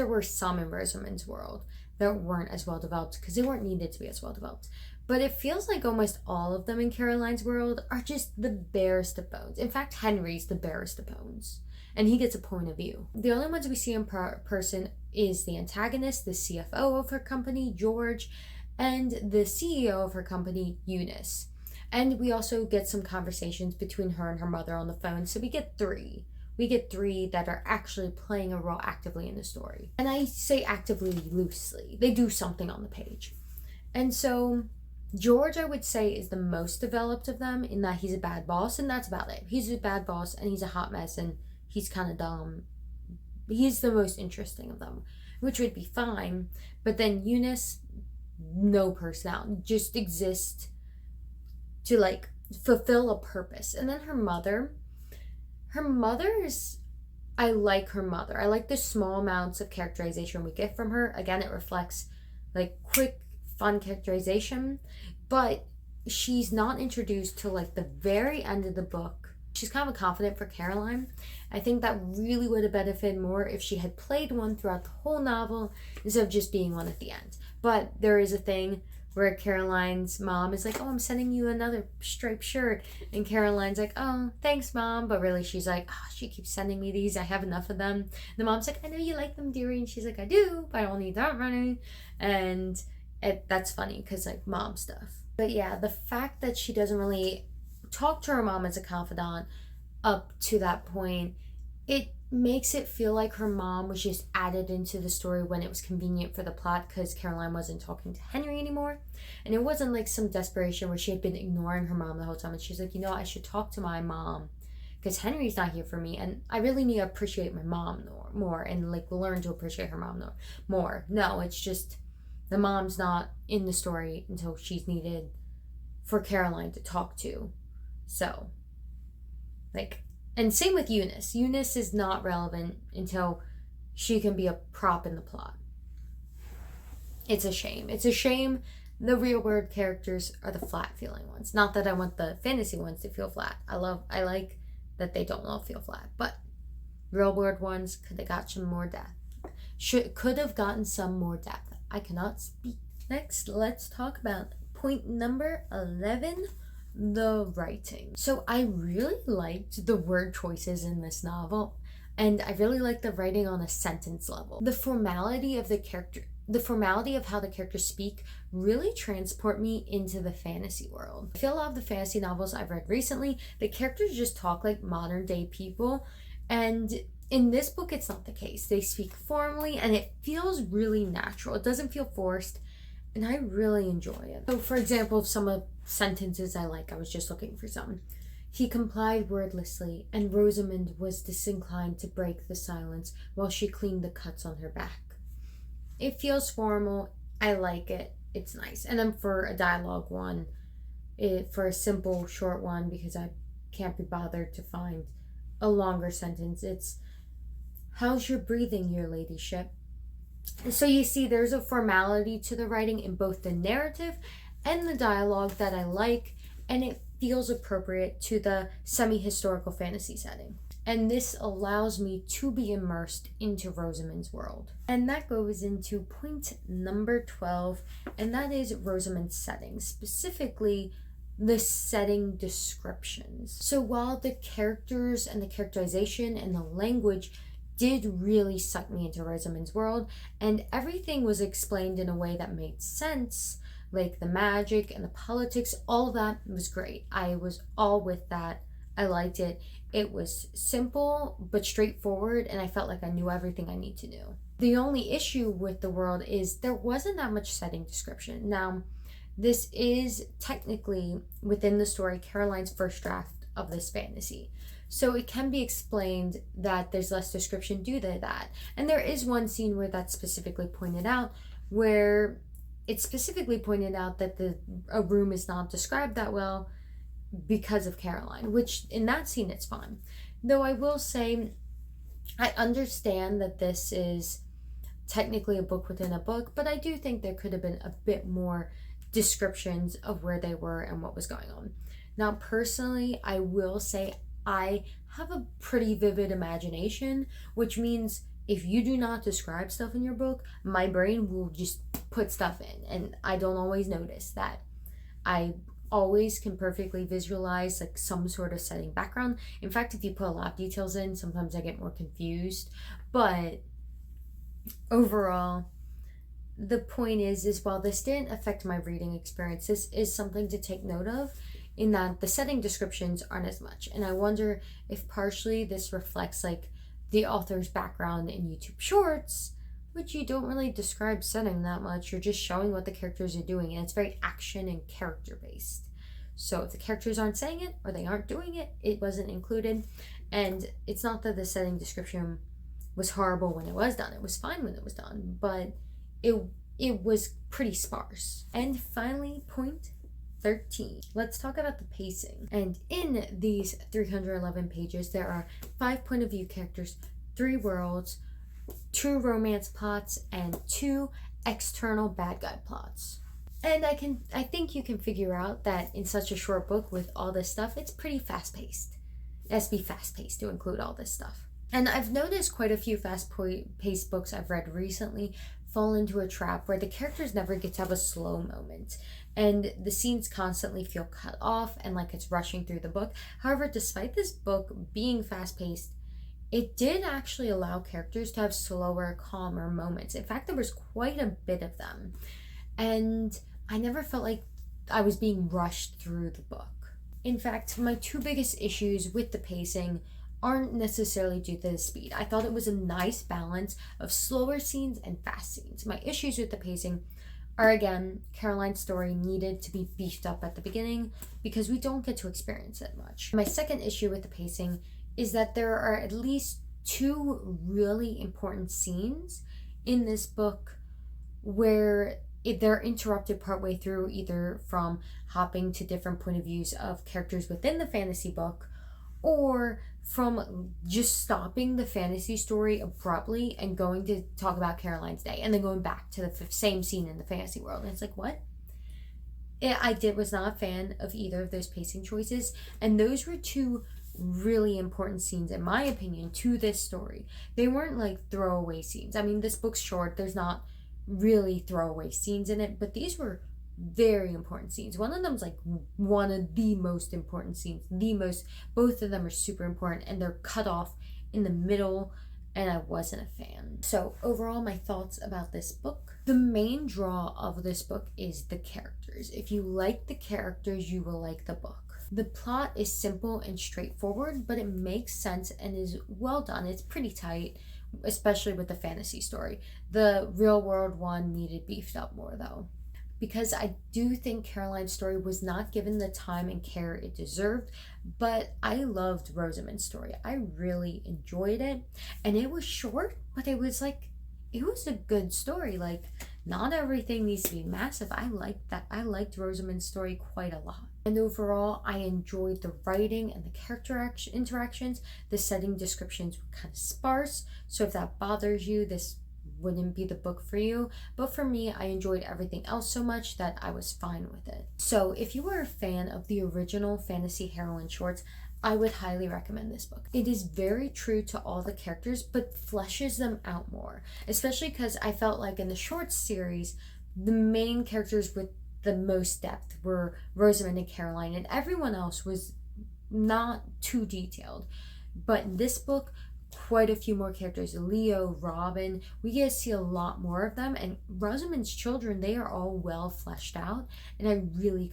were some in Rosamund's world that weren't as well developed because they weren't needed to be as well developed. But it feels like almost all of them in Caroline's world are just the barest of bones. In fact, Henry's the barest of bones, and he gets a point of view. The only ones we see in person is the antagonist, the CFO of her company, George, and the CEO of her company, Eunice. And we also get some conversations between her and her mother on the phone. So we get 3. We get 3 that are actually playing a role actively in the story. And I say actively loosely. They do something on the page. And so George, I would say, is the most developed of them, in that he's a bad boss, and that's about it. He's a bad boss and he's a hot mess and he's kind of dumb. He's the most interesting of them, which would be fine. But then Eunice, no personality, just exists to like fulfill a purpose. And then her mother is I like her mother. I like the small amounts of characterization we get from her. Again, it reflects like quick, fun characterization, but she's not introduced till like the very end of the book. She's kind of confident for Caroline. I think that really would have benefited more if she had played one throughout the whole novel instead of just being one at the end. But there is a thing where Caroline's mom is like, oh, I'm sending you another striped shirt. And Caroline's like, oh, thanks, Mom. But really, she's like, oh, she keeps sending me these. I have enough of them. And the mom's like, I know you like them, dearie. And she's like, I do, but I don't need that many. And that's funny because, like, mom stuff. But yeah, the fact that she doesn't really talk to her mom as a confidant up to that point, it makes it feel like her mom was just added into the story when it was convenient for the plot because Caroline wasn't talking to Henry anymore. And it wasn't like some desperation where she had been ignoring her mom the whole time. And she's like, you know, I should talk to my mom because Henry's not here for me. And I really need to appreciate my mom more and like learn to appreciate her mom more. No, it's just the mom's not in the story until she's needed for Caroline to talk to. So, like, and same with Eunice. Eunice is not relevant until she can be a prop in the plot. It's a shame. It's a shame the real world characters are the flat feeling ones. Not that I want the fantasy ones to feel flat. I like that they don't all feel flat. But real world ones could have got some more depth. Could have gotten some more depth. I cannot speak. Next, let's talk about point number 11. The writing. So I really liked the word choices in this novel, and I really liked the writing on a sentence level. The formality of how the characters speak really transport me into the fantasy world. I feel a lot of the fantasy novels I've read recently, the characters just talk like modern day people, and in this book it's not the case. They speak formally and it feels really natural. It doesn't feel forced, and I really enjoy it. So for example, some of sentences I like, I was just looking for some. He complied wordlessly, and Rosamund was disinclined to break the silence while she cleaned the cuts on her back. It feels formal. I like it. It's nice. And then for a dialogue one, for a simple short one, because I can't be bothered to find a longer sentence, it's, how's your breathing, your ladyship? So you see there's a formality to the writing in both the narrative and the dialogue that I like, and it feels appropriate to the semi-historical fantasy setting. And this allows me to be immersed into Rosamund's world. And that goes into point number 12, and that is Rosamund's setting, specifically the setting descriptions. So while the characters and the characterization and the language did really suck me into Rosamund's world, and everything was explained in a way that made sense, like the magic and the politics, all of that was great. I was all with that. I liked it. It was simple but straightforward, and I felt like I knew everything I need to know. The only issue with the world is there wasn't that much setting description. Now, this is technically within the story Caroline's first draft of this fantasy. So it can be explained that there's less description due to that. And there is one scene where that's specifically pointed out, where it's specifically pointed out that a room is not described that well because of Caroline, which in that scene it's fine. Though I will say, I understand that this is technically a book within a book, but I do think there could have been a bit more descriptions of where they were and what was going on. Now, personally, I will say I have a pretty vivid imagination, which means if you do not describe stuff in your book, my brain will just put stuff in, and I don't always notice that. I always can perfectly visualize like some sort of setting background. In fact, if you put a lot of details in, sometimes I get more confused. But overall, the point is while this didn't affect my reading experience, this is something to take note of, in that the setting descriptions aren't as much. And I wonder if partially this reflects like the author's background in YouTube shorts, which you don't really describe setting that much. You're just showing what the characters are doing, and it's very action and character based. So if the characters aren't saying it or they aren't doing it, it wasn't included. And it's not that the setting description was horrible when it was done. It was fine when it was done, but it was pretty sparse. And finally, point 13. Let's talk about the pacing. And in these 311 pages, there are 5 point of view characters, 3 worlds, 2 romance plots, and 2 external bad guy plots. And I think you can figure out that in such a short book with all this stuff, it's pretty fast-paced. It has to be fast-paced to include all this stuff. And I've noticed quite a few fast-paced books I've read recently fall into a trap where the characters never get to have a slow moment, and the scenes constantly feel cut off and like it's rushing through the book. However, despite this book being fast-paced, it did actually allow characters to have slower, calmer moments. In fact, there was quite a bit of them. And I never felt like I was being rushed through the book. In fact, my 2 biggest issues with the pacing aren't necessarily due to the speed. I thought it was a nice balance of slower scenes and fast scenes. My issues with the pacing are, again, Caroline's story needed to be beefed up at the beginning because we don't get to experience it much. My second issue with the pacing is that there are at least 2 really important scenes in this book where they're interrupted partway through, either from hopping to different point of views of characters within the fantasy book, or from just stopping the fantasy story abruptly and going to talk about Caroline's day and then going back to the same scene in the fantasy world. And it's like, what? Was not a fan of either of those pacing choices, and those were 2 really important scenes, in my opinion, to this story. They weren't like throwaway scenes. I mean, this book's short, there's not really throwaway scenes in it, but these were very important scenes. One of them's like one of the most important scenes, both of them are super important, and they're cut off in the middle, and I wasn't a fan. So overall, my thoughts about this book: the main draw of this book is the characters. If you like the characters, you will like the book. The plot is simple and straightforward, but it makes sense and is well done. It's pretty tight, especially with the fantasy story. The real world one needed beefed up more though, because I do think Caroline's story was not given the time and care it deserved, but I loved Rosamund's story. I really enjoyed it, and it was short, but it was a good story. Like, not everything needs to be massive. I liked that. I liked Rosamund's story quite a lot. And overall, I enjoyed the writing and the character interactions. The setting descriptions were kind of sparse, so if that bothers you, this wouldn't be the book for you. But for me, I enjoyed everything else so much that I was fine with it. So if you are a fan of the original fantasy heroine shorts, I would highly recommend this book. It is very true to all the characters, but fleshes them out more. Especially because I felt like in the short series, the main characters with the most depth were Rosamund and Caroline, and everyone else was not too detailed. But in this book, quite a few more characters. Leo, Robin, we get to see a lot more of them, and Rosamund's children, they are all well fleshed out, and I really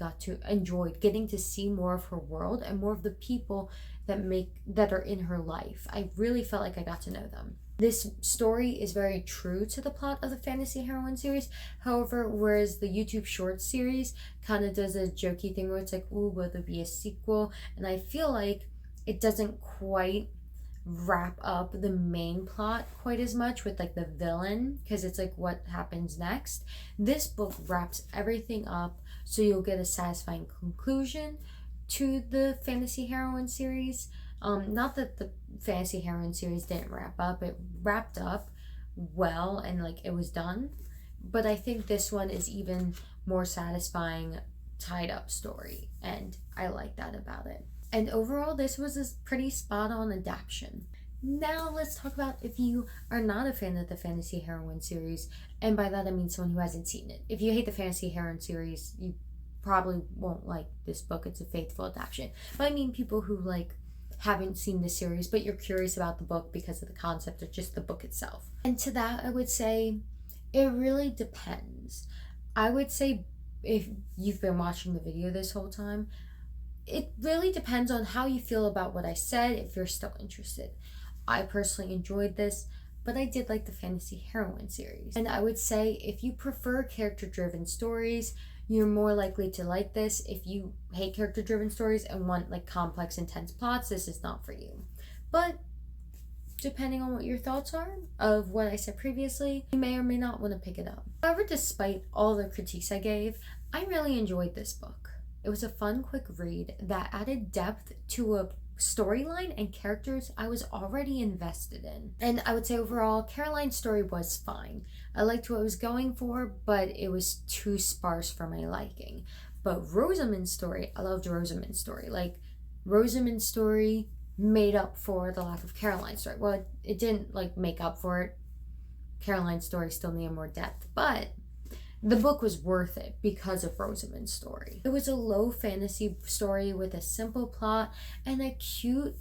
enjoyed getting to see more of her world and more of the people that are in her life. I really felt like I got to know them. This story is very true to the plot of the fantasy heroine series. However, whereas the YouTube Shorts series kind of does a jokey thing where it's like, ooh, will there be a sequel? And I feel like it doesn't quite wrap up the main plot quite as much with like the villain, because it's like what happens next. This book wraps everything up, so you'll get a satisfying conclusion to the fantasy heroine series. Not that the fantasy heroine series didn't wrap up, it wrapped up well and like it was done, but I think this one is even more satisfying tied up story, and I like that about it. And overall, this was a pretty spot on adaptation. Now let's talk about if you are not a fan of the fantasy heroine series, and by that I mean someone who hasn't seen it. If you hate the fantasy heroine series, you probably won't like this book. It's a faithful adaptation. But I mean people who like haven't seen the series, but you're curious about the book because of the concept or just the book itself. And to that, I would say it really depends. I would say if you've been watching the video this whole time, it really depends on how you feel about what I said, if you're still interested. I personally enjoyed this, but I did like the fantasy heroine series. And I would say if you prefer character-driven stories, you're more likely to like this. If you hate character-driven stories and want like complex, intense plots, this is not for you. But depending on what your thoughts are of what I said previously, you may or may not want to pick it up. However, despite all the critiques I gave, I really enjoyed this book. It was a fun, quick read that added depth to a storyline and characters I was already invested in. And I would say overall, Caroline's story was fine. I liked what it was going for, but it was too sparse for my liking. But Rosamund's story, I loved Rosamund's story. Like, Rosamund's story made up for the lack of Caroline's story. Well, it didn't like make up for it. Caroline's story still needed more depth, but the book was worth it because of Rosamund's story. It was a low fantasy story with a simple plot and a cute,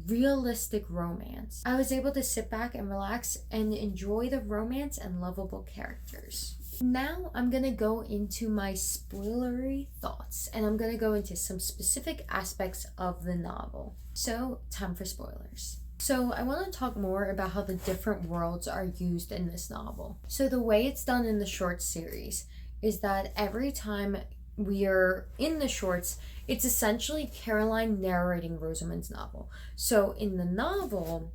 realistic romance. I was able to sit back and relax and enjoy the romance and lovable characters. Now I'm going to go into my spoilery thoughts, and I'm going to go into some specific aspects of the novel. So, time for spoilers. So I want to talk more about how the different worlds are used in this novel. So the way it's done in the short series is that every time we are in the shorts, it's essentially Caroline narrating Rosamund's novel. So in the novel,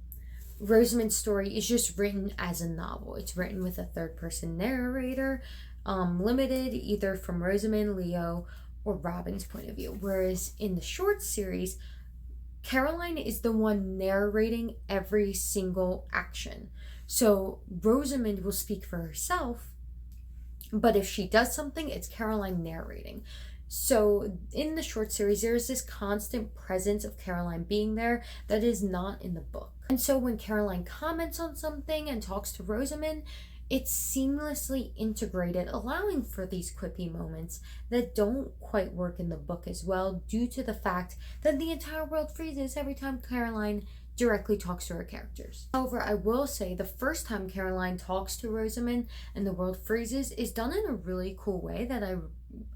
Rosamund's story is just written as a novel. It's written with a third-person narrator, limited either from Rosamund, Leo, or Robin's point of view. Whereas in the short series, Caroline is the one narrating every single action. So Rosamund will speak for herself, but if she does something, it's Caroline narrating. So in the short series, there is this constant presence of Caroline being there that is not in the book. And so when Caroline comments on something and talks to Rosamund, it's seamlessly integrated, allowing for these quippy moments that don't quite work in the book as well, due to the fact that the entire world freezes every time Caroline directly talks to her characters. However, I will say the first time Caroline talks to Rosamund and the world freezes is done in a really cool way that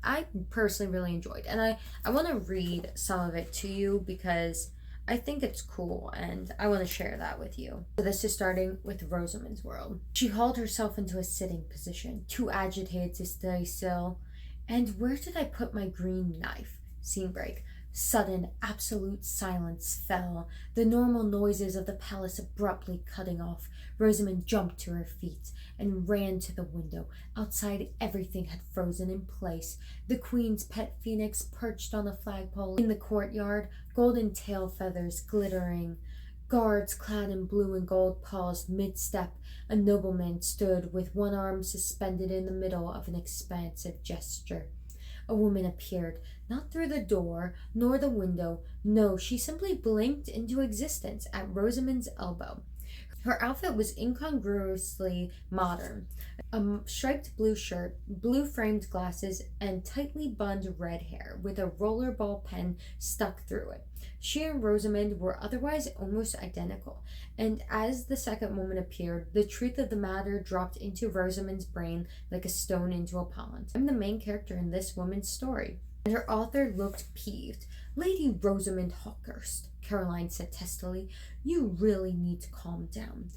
I personally really enjoyed. And I want to read some of it to you because I think it's cool and I want to share that with you. So this is starting with Rosamund's world. She hauled herself into a sitting position, too agitated to stay still. And where did I put my green knife? Scene break. Sudden, absolute silence fell, the normal noises of the palace abruptly cutting off. Rosamund jumped to her feet and ran to the window. Outside, everything had frozen in place. The queen's pet phoenix perched on a flagpole in the courtyard, golden tail feathers glittering. Guards clad in blue and gold paused mid-step. A nobleman stood with one arm suspended in the middle of an expansive gesture. A woman appeared, not through the door, nor the window. No, she simply blinked into existence at Rosamund's elbow. Her outfit was incongruously modern. A striped blue shirt, blue framed glasses, and tightly bunned red hair with a rollerball pen stuck through it. She and Rosamund were otherwise almost identical, and as the second woman appeared, the truth of the matter dropped into Rosamund's brain like a stone into a pond. I'm the main character in this woman's story. And her author looked peeved. Lady Rosamund Hawkhurst, Caroline said testily, you really need to calm down.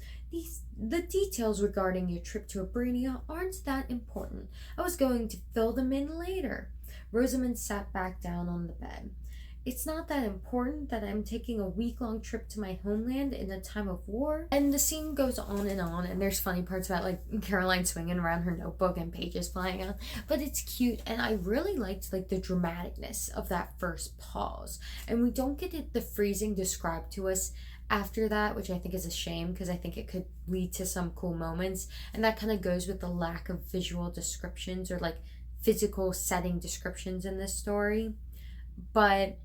The details regarding your trip to Abrania aren't that important. I was going to fill them in later. Rosamund sat back down on the bed. It's not that important that I'm taking a week-long trip to my homeland in a time of war. And the scene goes on, and there's funny parts about like Caroline swinging around her notebook and pages flying out. But it's cute, and I really liked like the dramaticness of that first pause. And we don't get the freezing described to us after that, which I think is a shame because I think it could lead to some cool moments. And that kind of goes with the lack of visual descriptions or like physical setting descriptions in this story. But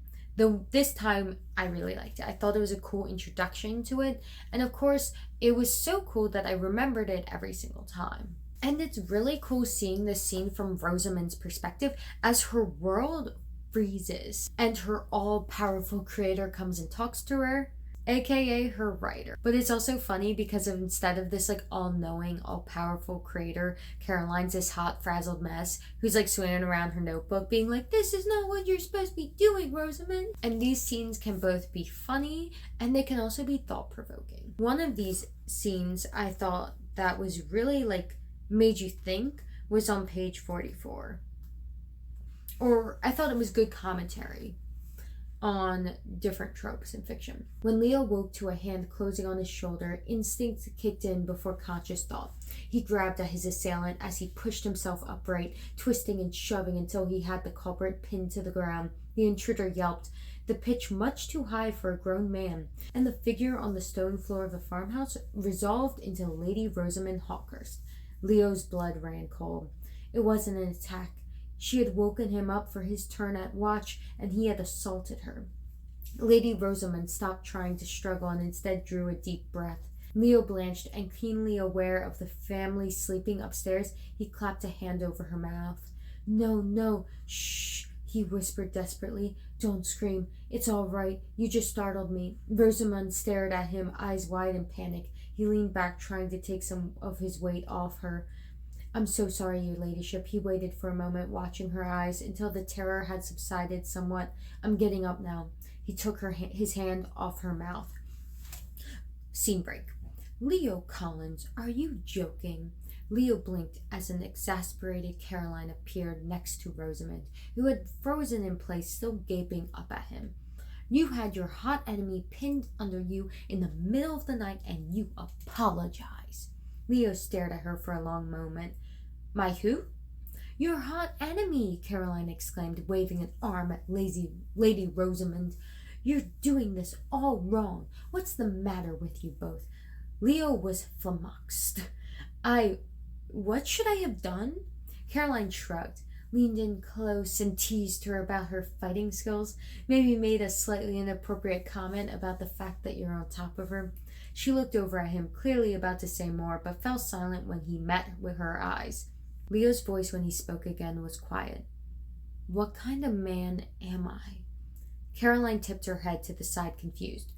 this time, I really liked it. I thought it was a cool introduction to it. And of course, it was so cool that I remembered it every single time. And it's really cool seeing this scene from Rosamund's perspective as her world freezes and her all-powerful creator comes and talks to her, aka her writer. But it's also funny because instead of this like all-knowing, all-powerful creator, Caroline's this hot, frazzled mess who's like swinging around her notebook being like, this is not what you're supposed to be doing, Rosamund. And these scenes can both be funny and they can also be thought-provoking. One of these scenes I thought that was really like made you think was on page 44. Or I thought it was good commentary on different tropes in fiction. When Leo woke to a hand closing on his shoulder, instinct kicked in before conscious thought. He grabbed at his assailant as he pushed himself upright, twisting and shoving until he had the culprit pinned to the ground. The intruder yelped. the pitch much too high for a grown man, and the figure on the stone floor of the farmhouse resolved into Lady Rosamund Hawkhurst. Leo's blood ran cold. It wasn't an attack. She had woken him up for his turn at watch, and he had assaulted her. Lady Rosamund stopped trying to struggle and instead drew a deep breath. Leo blanched, and keenly aware of the family sleeping upstairs, he clapped a hand over her mouth. "No, no, shh," he whispered desperately. "Don't scream. It's all right. You just startled me." Rosamund stared at him, eyes wide in panic. He leaned back, trying to take some of his weight off her. "I'm so sorry, your ladyship." He waited for a moment, watching her eyes, until the terror had subsided somewhat. "I'm getting up now." He took his hand off her mouth. Scene break. "Leo Collins, are you joking?" Leo blinked as an exasperated Caroline appeared next to Rosamund, who had frozen in place, still gaping up at him. "You had your hot enemy pinned under you in the middle of the night, and you apologize." Leo stared at her for a long moment. "My who?" "Your hot enemy," Caroline exclaimed, waving an arm at Lady Rosamund. "You're doing this all wrong. What's the matter with you both?" Leo was flummoxed. What should I have done?" Caroline shrugged, leaned in close and teased her about her fighting skills, maybe made a slightly inappropriate comment about the fact that you're on top of her. She looked over at him, clearly about to say more, but fell silent when he met with her eyes. Leo's voice, when he spoke again, was quiet. "What kind of man am I?" Caroline tipped her head to the side, confused.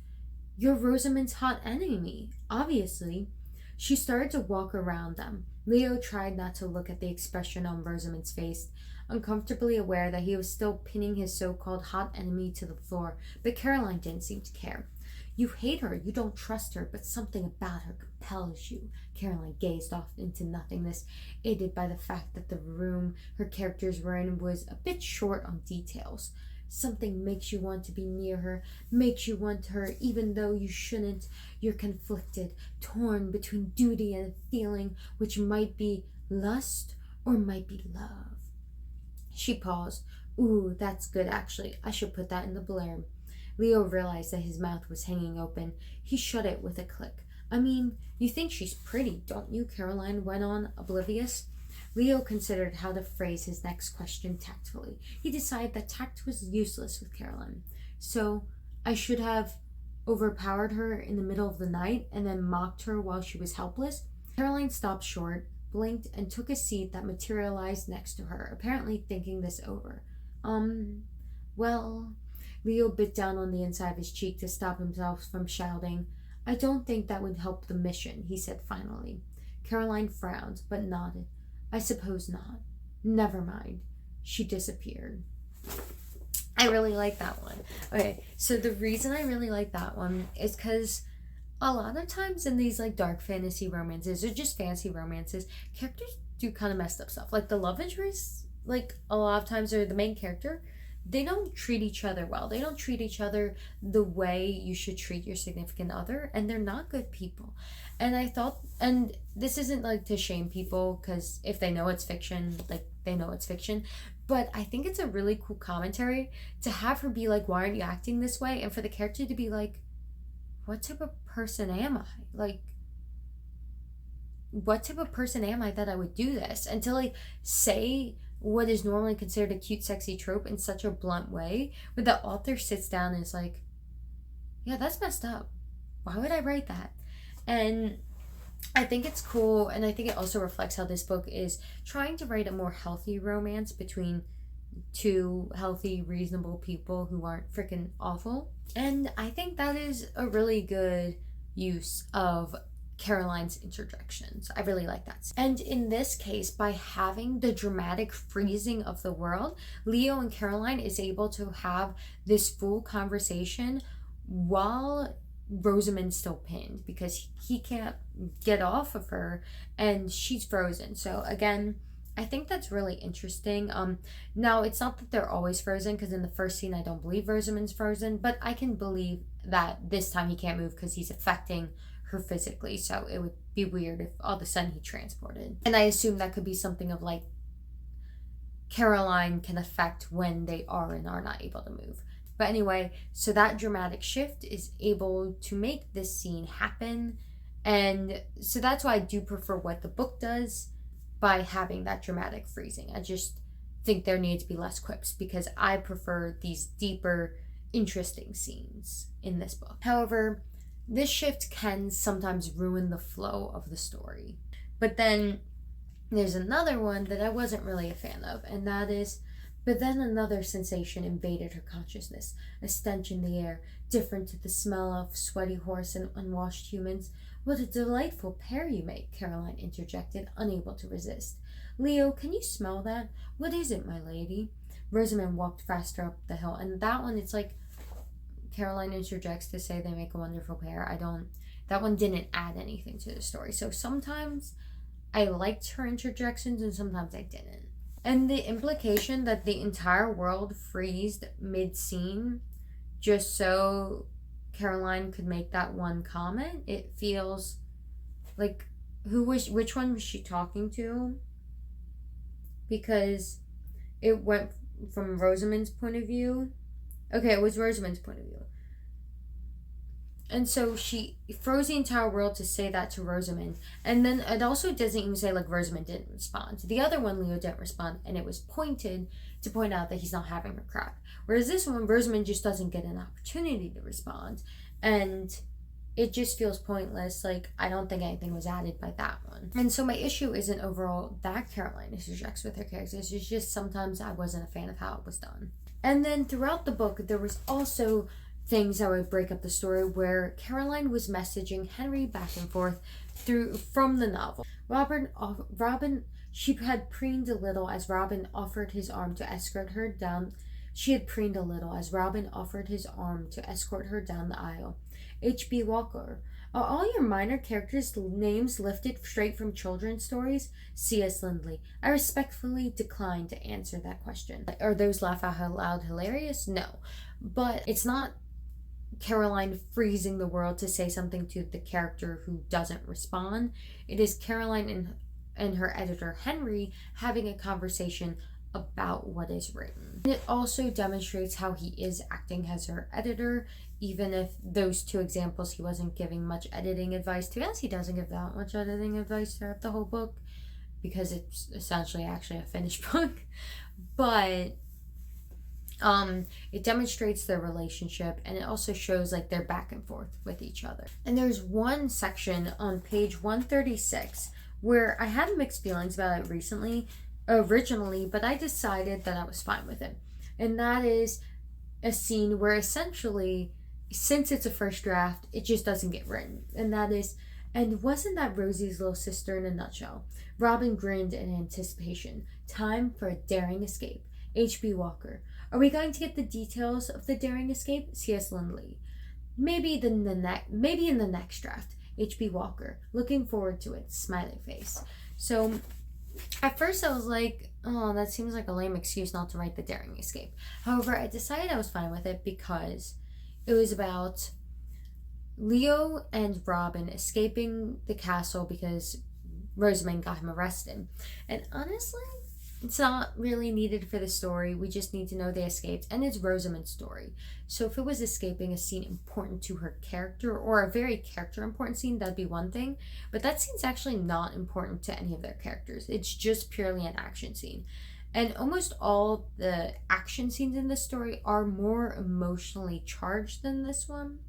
"You're Rosamund's hot enemy, obviously." She started to walk around them. Leo tried not to look at the expression on Rosamund's face, uncomfortably aware that he was still pinning his so-called hot enemy to the floor, but Caroline didn't seem to care. "You hate her, you don't trust her, but something about her compels you." Caroline gazed off into nothingness, aided by the fact that the room her characters were in was a bit short on details. "Something makes you want to be near her, makes you want her even though you shouldn't. You're conflicted, torn between duty and feeling, which might be lust or might be love." She paused. "Ooh, that's good, actually. I should put that in the blurb." Leo realized that his mouth was hanging open. He shut it with a click. "I mean, you think she's pretty, don't you?" Caroline went on, oblivious. Leo considered how to phrase his next question tactfully. He decided that tact was useless with Caroline. "So, I should have overpowered her in the middle of the night and then mocked her while she was helpless?" Caroline stopped short, blinked, and took a seat that materialized next to her, apparently thinking this over. Well," Leo bit down on the inside of his cheek to stop himself from shouting. "I don't think that would help the mission," he said finally. Caroline frowned, but nodded. "I suppose not. Never mind." She disappeared. I really like that one. Okay, so the reason I really like that one is because a lot of times in these like dark fantasy romances or just fantasy romances, characters do kind of messed up stuff. Like the love interest, like a lot of times, or the main character, they don't treat each other well. They don't treat each other the way you should treat your significant other, and they're not good people. And I thought, and this isn't like to shame people, because if they know it's fiction, like they know it's fiction, but I think it's a really cool commentary to have her be like, "Why aren't you acting this way?" And for the character to be like, "What type of person am I? Like, what type of person am I that I would do this?" And to like say what is normally considered a cute, sexy trope in such a blunt way, where the author sits down and is like, "Yeah, that's messed up. Why would I write that?" And I think it's cool, and I think it also reflects how this book is trying to write a more healthy romance between two healthy, reasonable people who aren't freaking awful. And I think that is a really good use of Caroline's interjections. I really like that. And in this case, by having the dramatic freezing of the world, Leo and Caroline is able to have this full conversation while Rosamund's still pinned, because he can't get off of her and she's frozen. So again, I think that's really interesting. Now it's not that they're always frozen, because in the first scene I don't believe Rosamund's frozen, but I can believe that this time he can't move because he's affecting her physically. So it would be weird if all of a sudden he transported. And I assume that could be something of like Caroline can affect when they are and are not able to move. But anyway, so that dramatic shift is able to make this scene happen. And so that's why I do prefer what the book does by having that dramatic freezing. I just think there needs to be less quips because I prefer these deeper, interesting scenes in this book. However, this shift can sometimes ruin the flow of the story. But then there's another one that I wasn't really a fan of, and that is, but then another sensation invaded her consciousness, a stench in the air, different to the smell of sweaty horse and unwashed humans. What a delightful pair you make, Caroline interjected, unable to resist. Leo, can you smell that? What is it, my lady? Rosamund walked faster up the hill, and that one, it's like Caroline interjects to say they make a wonderful pair. That one didn't add anything to the story. So sometimes I liked her interjections and sometimes I didn't. And the implication that the entire world freezed mid-scene just so Caroline could make that one comment, it feels like, which one was she talking to? Because it went from Rosamund's point of view. Okay, it was Rosamund's point of view. And so she froze the entire world to say that to Rosamund. And then it also doesn't even say, like, Rosamund didn't respond. The other one, Leo didn't respond, and it was pointed to point out that he's not having her crap. Whereas this one, Rosamund just doesn't get an opportunity to respond. And it just feels pointless. Like, I don't think anything was added by that one. And so my issue isn't overall that Caroline interjects with her characters. It's just sometimes I wasn't a fan of how it was done. And then throughout the book, there was also things that would break up the story where Caroline was messaging Henry back and forth from the novel. She had preened a little as Robin offered his arm to escort her down. She had preened a little as Robin offered his arm to escort her down the aisle. H.B. Walker. Are all your minor characters' names lifted straight from children's stories? C.S. Lindley. I respectfully decline to answer that question. Are those laugh out loud hilarious? No. But it's not Caroline freezing the world to say something to the character who doesn't respond. It is Caroline and her editor Henry having a conversation about what is written. It also demonstrates how he is acting as her editor, even if those two examples he wasn't giving much editing advice. To be honest, he doesn't give that much editing advice throughout the whole book because it's essentially actually a finished book. But it demonstrates their relationship, and it also shows like their back and forth with each other. And there's one section on page 136 where I had mixed feelings about it originally, but I decided that I was fine with it. And that is a scene where essentially, since it's a first draft, it just doesn't get written. And that is, and wasn't that Rosie's little sister in a nutshell? Robin grinned in anticipation. Time for a daring escape. H.B. Walker. Are we going to get the details of the daring escape? C.S. Lindley. Maybe in the next draft. H.B. Walker. Looking forward to it. Smiling face. So at first I was like, oh, that seems like a lame excuse not to write the daring escape. However, I decided I was fine with it because it was about Leo and Robin escaping the castle because Rosamund got him arrested. And honestly, it's not really needed for the story. We just need to know they escaped, and it's Rosamund's story. So if it was escaping a scene important to her character, or a very character important scene, that'd be one thing. But that scene's actually not important to any of their characters. It's just purely an action scene. And almost all the action scenes in this story are more emotionally charged than this one.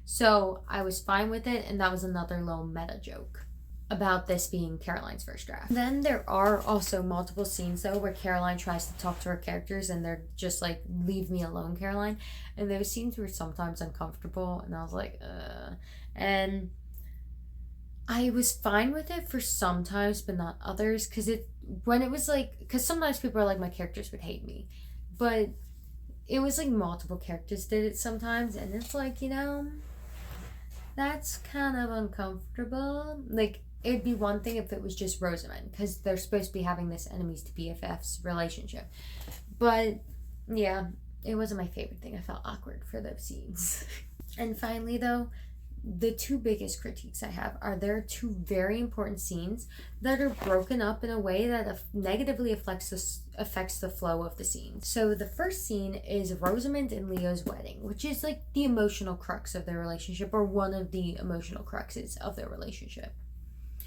So I was fine with it, and that was another little meta joke about this being Caroline's first draft. Then there are also multiple scenes though where Caroline tries to talk to her characters and they're just like, leave me alone, Caroline. And those scenes were sometimes uncomfortable, and I was like, and I was fine with it for some times but not others, because sometimes people are like, my characters would hate me, but it was like multiple characters did it sometimes, and it's like, that's kind of uncomfortable. Like, it'd be one thing if it was just Rosamund, because they're supposed to be having this enemies to BFFs relationship. But yeah, it wasn't my favorite thing. I felt awkward for those scenes. And finally though, the two biggest critiques I have are there are two very important scenes that are broken up in a way that negatively affects the flow of the scene. So the first scene is Rosamund and Leo's wedding, which is like the emotional crux of their relationship, or one of the emotional cruxes of their relationship.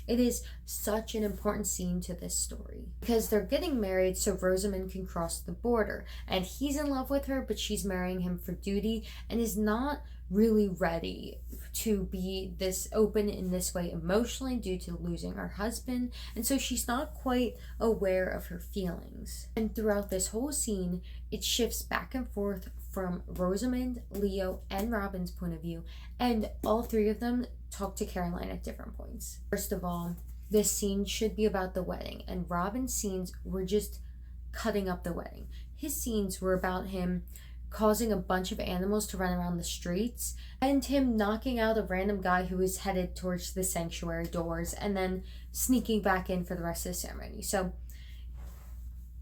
It is such an important scene to this story because they're getting married so Rosamund can cross the border, and he's in love with her, but she's marrying him for duty and is not really ready to be this open in this way emotionally due to losing her husband, and so she's not quite aware of her feelings. And throughout this whole scene, it shifts back and forth from Rosamund, Leo, and Robin's point of view, and all three of them talk to Caroline at different points. First of all, this scene should be about the wedding, and Robin's scenes were just cutting up the wedding. His scenes were about him causing a bunch of animals to run around the streets, and him knocking out a random guy who was headed towards the sanctuary doors and then sneaking back in for the rest of the ceremony. So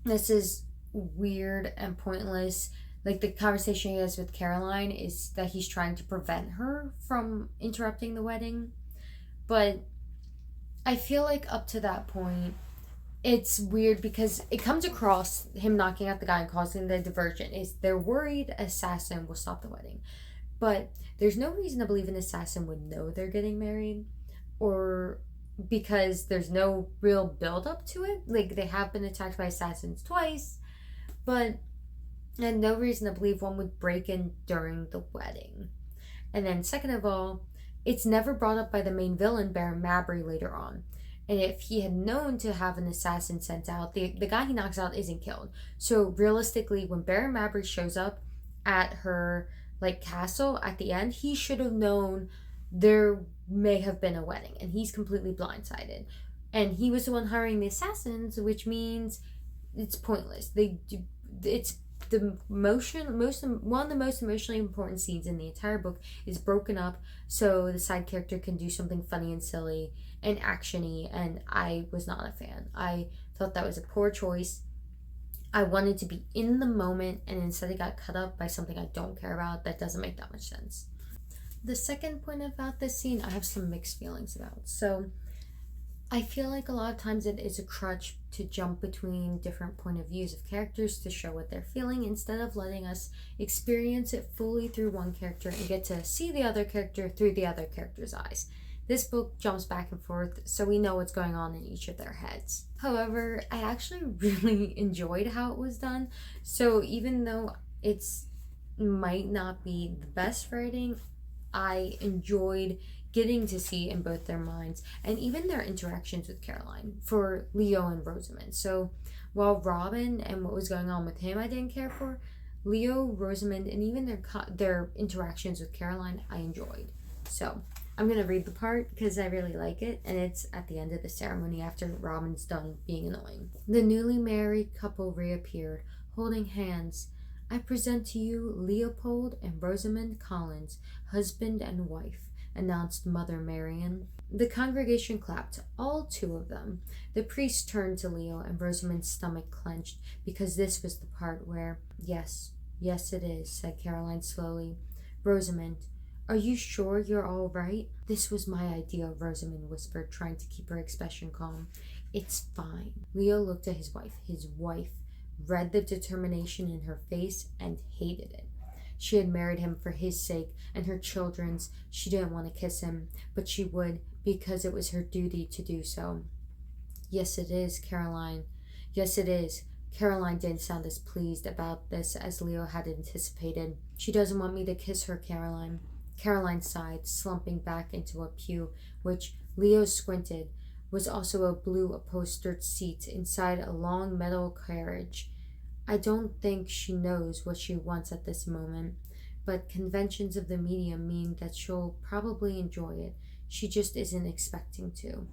this is weird and pointless. Like, the conversation he has with Caroline is that he's trying to prevent her from interrupting the wedding. But I feel like up to that point, it's weird because it comes across him knocking out the guy and causing the diversion is they're worried assassin will stop the wedding. But there's no reason to believe an assassin would know they're getting married, or because there's no real build up to it. Like, they have been attacked by assassins twice, but and no reason to believe one would break in during the wedding. And then second of all, it's never brought up by the main villain, Baron Mabry, later on. And if he had known to have an assassin sent out, the guy he knocks out isn't killed. So realistically, when Baron Mabry shows up at her castle at the end, he should have known there may have been a wedding, and he's completely blindsided. And he was the one hiring the assassins, which means it's pointless. It's the one of the most emotionally important scenes in the entire book is broken up so the side character can do something funny and silly and actiony, and I was not a fan. I thought that was a poor choice. I wanted to be in the moment, and instead it got cut up by something I don't care about. That doesn't make that much sense. The second point about this scene, I have some mixed feelings about. So I feel like a lot of times it is a crutch to jump between different point of views of characters to show what they're feeling, instead of letting us experience it fully through one character and get to see the other character through the other character's eyes. This book jumps back and forth, so we know what's going on in each of their heads. However, I actually really enjoyed how it was done. So even though it's might not be the best writing, I enjoyed getting to see in both their minds and even their interactions with Caroline for Leo and Rosamund. So while Robin and what was going on with him I didn't care for, Leo, Rosamund, and even their interactions with Caroline I enjoyed. So I'm going to read the part because I really like it, and it's at the end of the ceremony after Robin's done being annoying. The newly married couple reappeared, holding hands. I present to you Leopold and Rosamund Collins, husband and wife, announced Mother Marian. The congregation clapped, all two of them. The priest turned to Leo, and Rosamund's stomach clenched, because this was the part where, yes, it is, said Caroline slowly. Rosamund, are you sure you're all right? This was my idea, Rosamund whispered, trying to keep her expression calm. It's fine. Leo looked at his wife. His wife read the determination in her face and hated it. She had married him for his sake and her children's. She didn't want to kiss him, but she would because it was her duty to do so. Yes, it is, Caroline. Yes, it is. Caroline didn't sound as pleased about this as Leo had anticipated. She doesn't want me to kiss her, Caroline. Caroline sighed, slumping back into a pew, which, Leo squinted, was also a blue upholstered seat inside a long metal carriage. I don't think she knows what she wants at this moment, but conventions of the medium mean that she'll probably enjoy it. She just isn't expecting to.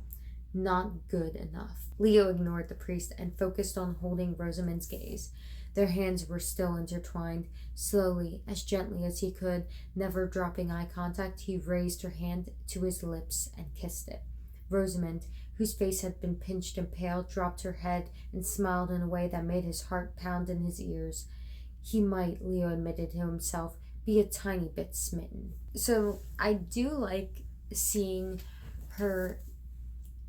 Not good enough. Leo ignored the priest and focused on holding Rosamund's gaze. Their hands were still intertwined. Slowly, as gently as he could, never dropping eye contact, he raised her hand to his lips and kissed it. Rosamund, whose face had been pinched and pale, dropped her head and smiled in a way that made his heart pound in his ears. He might, Leo admitted to himself, be a tiny bit smitten. So I do like seeing her,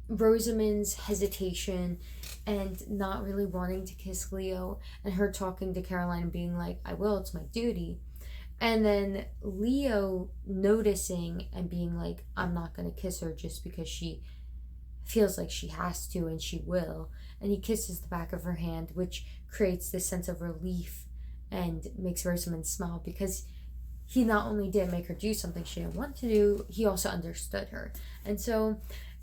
Rosamund's hesitation and not really wanting to kiss Leo, and her talking to Caroline and being like, I will, it's my duty. And then Leo noticing and being like, I'm not going to kiss her just because she feels like she has to and she will. And he kisses the back of her hand, which creates this sense of relief and makes Rosamund smile, because he not only did make her do something she didn't want to do, he also understood her. And so,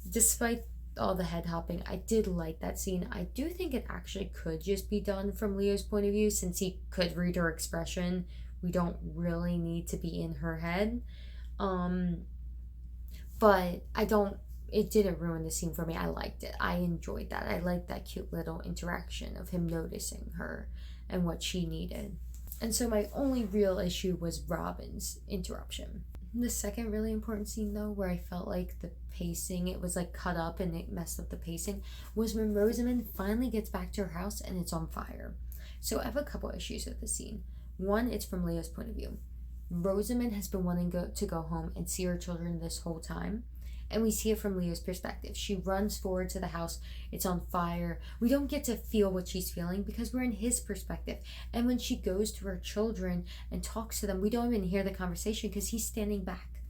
despite all the head hopping, I did like that scene. I do think it actually could just be done from Leo's point of view, since he could read her expression. We don't really need to be in her head. But it didn't ruin the scene for me. I liked it. I enjoyed that. I liked that cute little interaction of him noticing her and what she needed. And so my only real issue was Robin's interruption. The second really important scene, though, where I felt like the pacing, it was like cut up and it messed up the pacing, was when Rosamund finally gets back to her house and it's on fire. So I have a couple issues with the scene. One, it's from Leo's point of view. Rosamund has been wanting to go home and see her children this whole time. And we see it from Leo's perspective. She runs forward to the house. It's on fire. We don't get to feel what she's feeling because we're in his perspective. And when she goes to her children and talks to them, we don't even hear the conversation because he's standing back.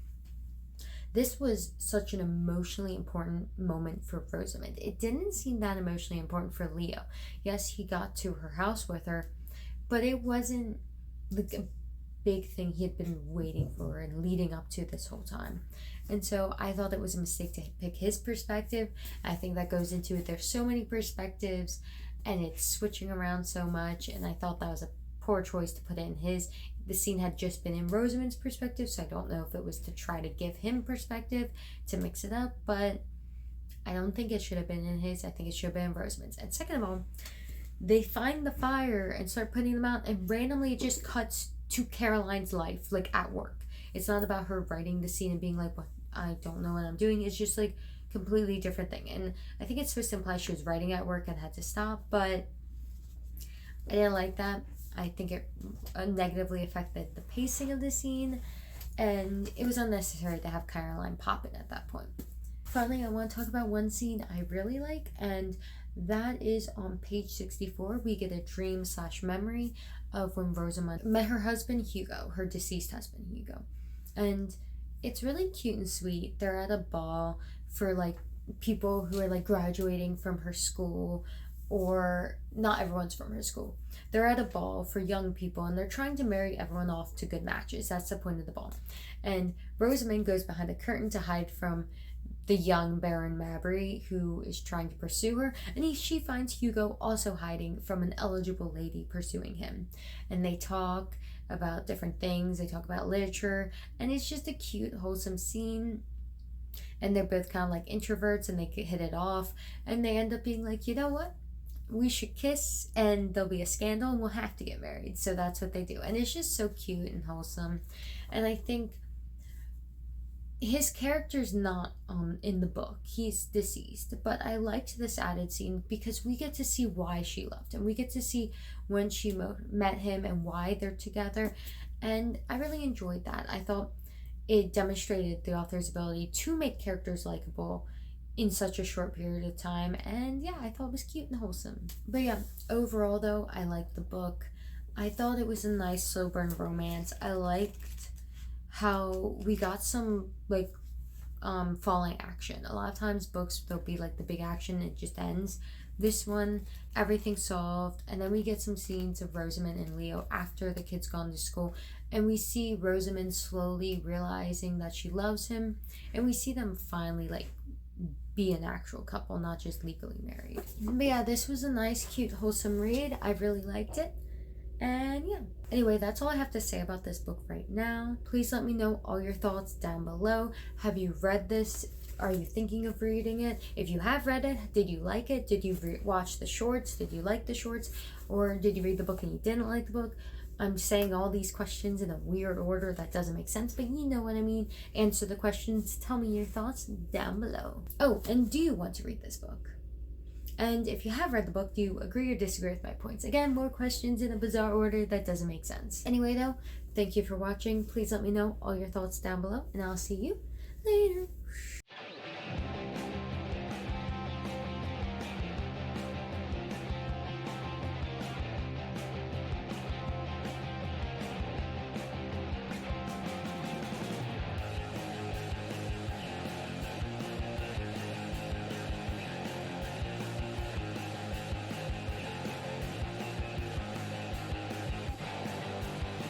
This was such an emotionally important moment for Rosamund. It didn't seem that emotionally important for Leo. Yes, he got to her house with her, but it wasn't like a big thing he had been waiting for and leading up to this whole time. And so I thought it was a mistake to pick his perspective. I think that goes into it. There's so many perspectives and it's switching around so much, and I thought that was a poor choice to put it in his. The scene had just been in Rosamund's perspective, so I don't know if it was to try to give him perspective to mix it up, but I don't think it should have been in his. I think it should have been in Rosamund's. And second of all, they find the fire and start putting them out, and randomly it just cuts to Caroline's life, like at work. It's not about her writing the scene and being like, what, I don't know what I'm doing. It's just like completely different thing. And I think it's supposed to imply she was writing at work and had to stop, but I didn't like that. I think it negatively affected the pacing of the scene, and it was unnecessary to have Caroline pop in at that point. Finally, I want to talk about one scene I really like, and that is on page 64. We get a dream/memory of when Rosamund met her husband Hugo, her deceased husband Hugo. And it's really cute and sweet. They're at a ball for like people who are like graduating from her school, or not everyone's from her school. They're at a ball for young people and they're trying to marry everyone off to good matches. That's the point of the ball. And Rosamund goes behind a curtain to hide from the young Baron Mabry, who is trying to pursue her, and she finds Hugo also hiding from an eligible lady pursuing him. And they talk about different things, they talk about literature, and it's just a cute, wholesome scene. And they're both kind of like introverts and they could hit it off, and they end up being like, you know what? We should kiss and there'll be a scandal and we'll have to get married. So that's what they do. And it's just so cute and wholesome. And I think his character's not in the book. He's deceased. But I liked this added scene because we get to see why she loved him. We get to see when she met him and why they're together. And I really enjoyed that. I thought it demonstrated the author's ability to make characters likable in such a short period of time. And yeah, I thought it was cute and wholesome. But yeah, overall though, I liked the book. I thought it was a nice slow burn romance. I liked how we got some like falling action. A lot of times books, there'll be like the big action and it just ends. This one, everything's solved, and then we get some scenes of Rosamund and Leo after the kids gone to school, and we see Rosamund slowly realizing that she loves him, and we see them finally like be an actual couple, not just legally married. But yeah, this was a nice, cute, wholesome read. I really liked it. And yeah, anyway, that's all I have to say about this book right now. Please let me know all your thoughts down below. Have you read this? Are you thinking of reading it? If you have read it, did you like it? Did you watch the shorts? Did you like the shorts? Or did you read the book and you didn't like the book? I'm saying all these questions in a weird order that doesn't make sense, but you know what I mean. Answer the questions, tell me your thoughts down below. Oh, and do you want to read this book? And if you have read the book, do you agree or disagree with my points? Again, more questions in a bizarre order that doesn't make sense. Anyway though, Thank you for watching. Please let me know all your thoughts down below, and I'll see you later.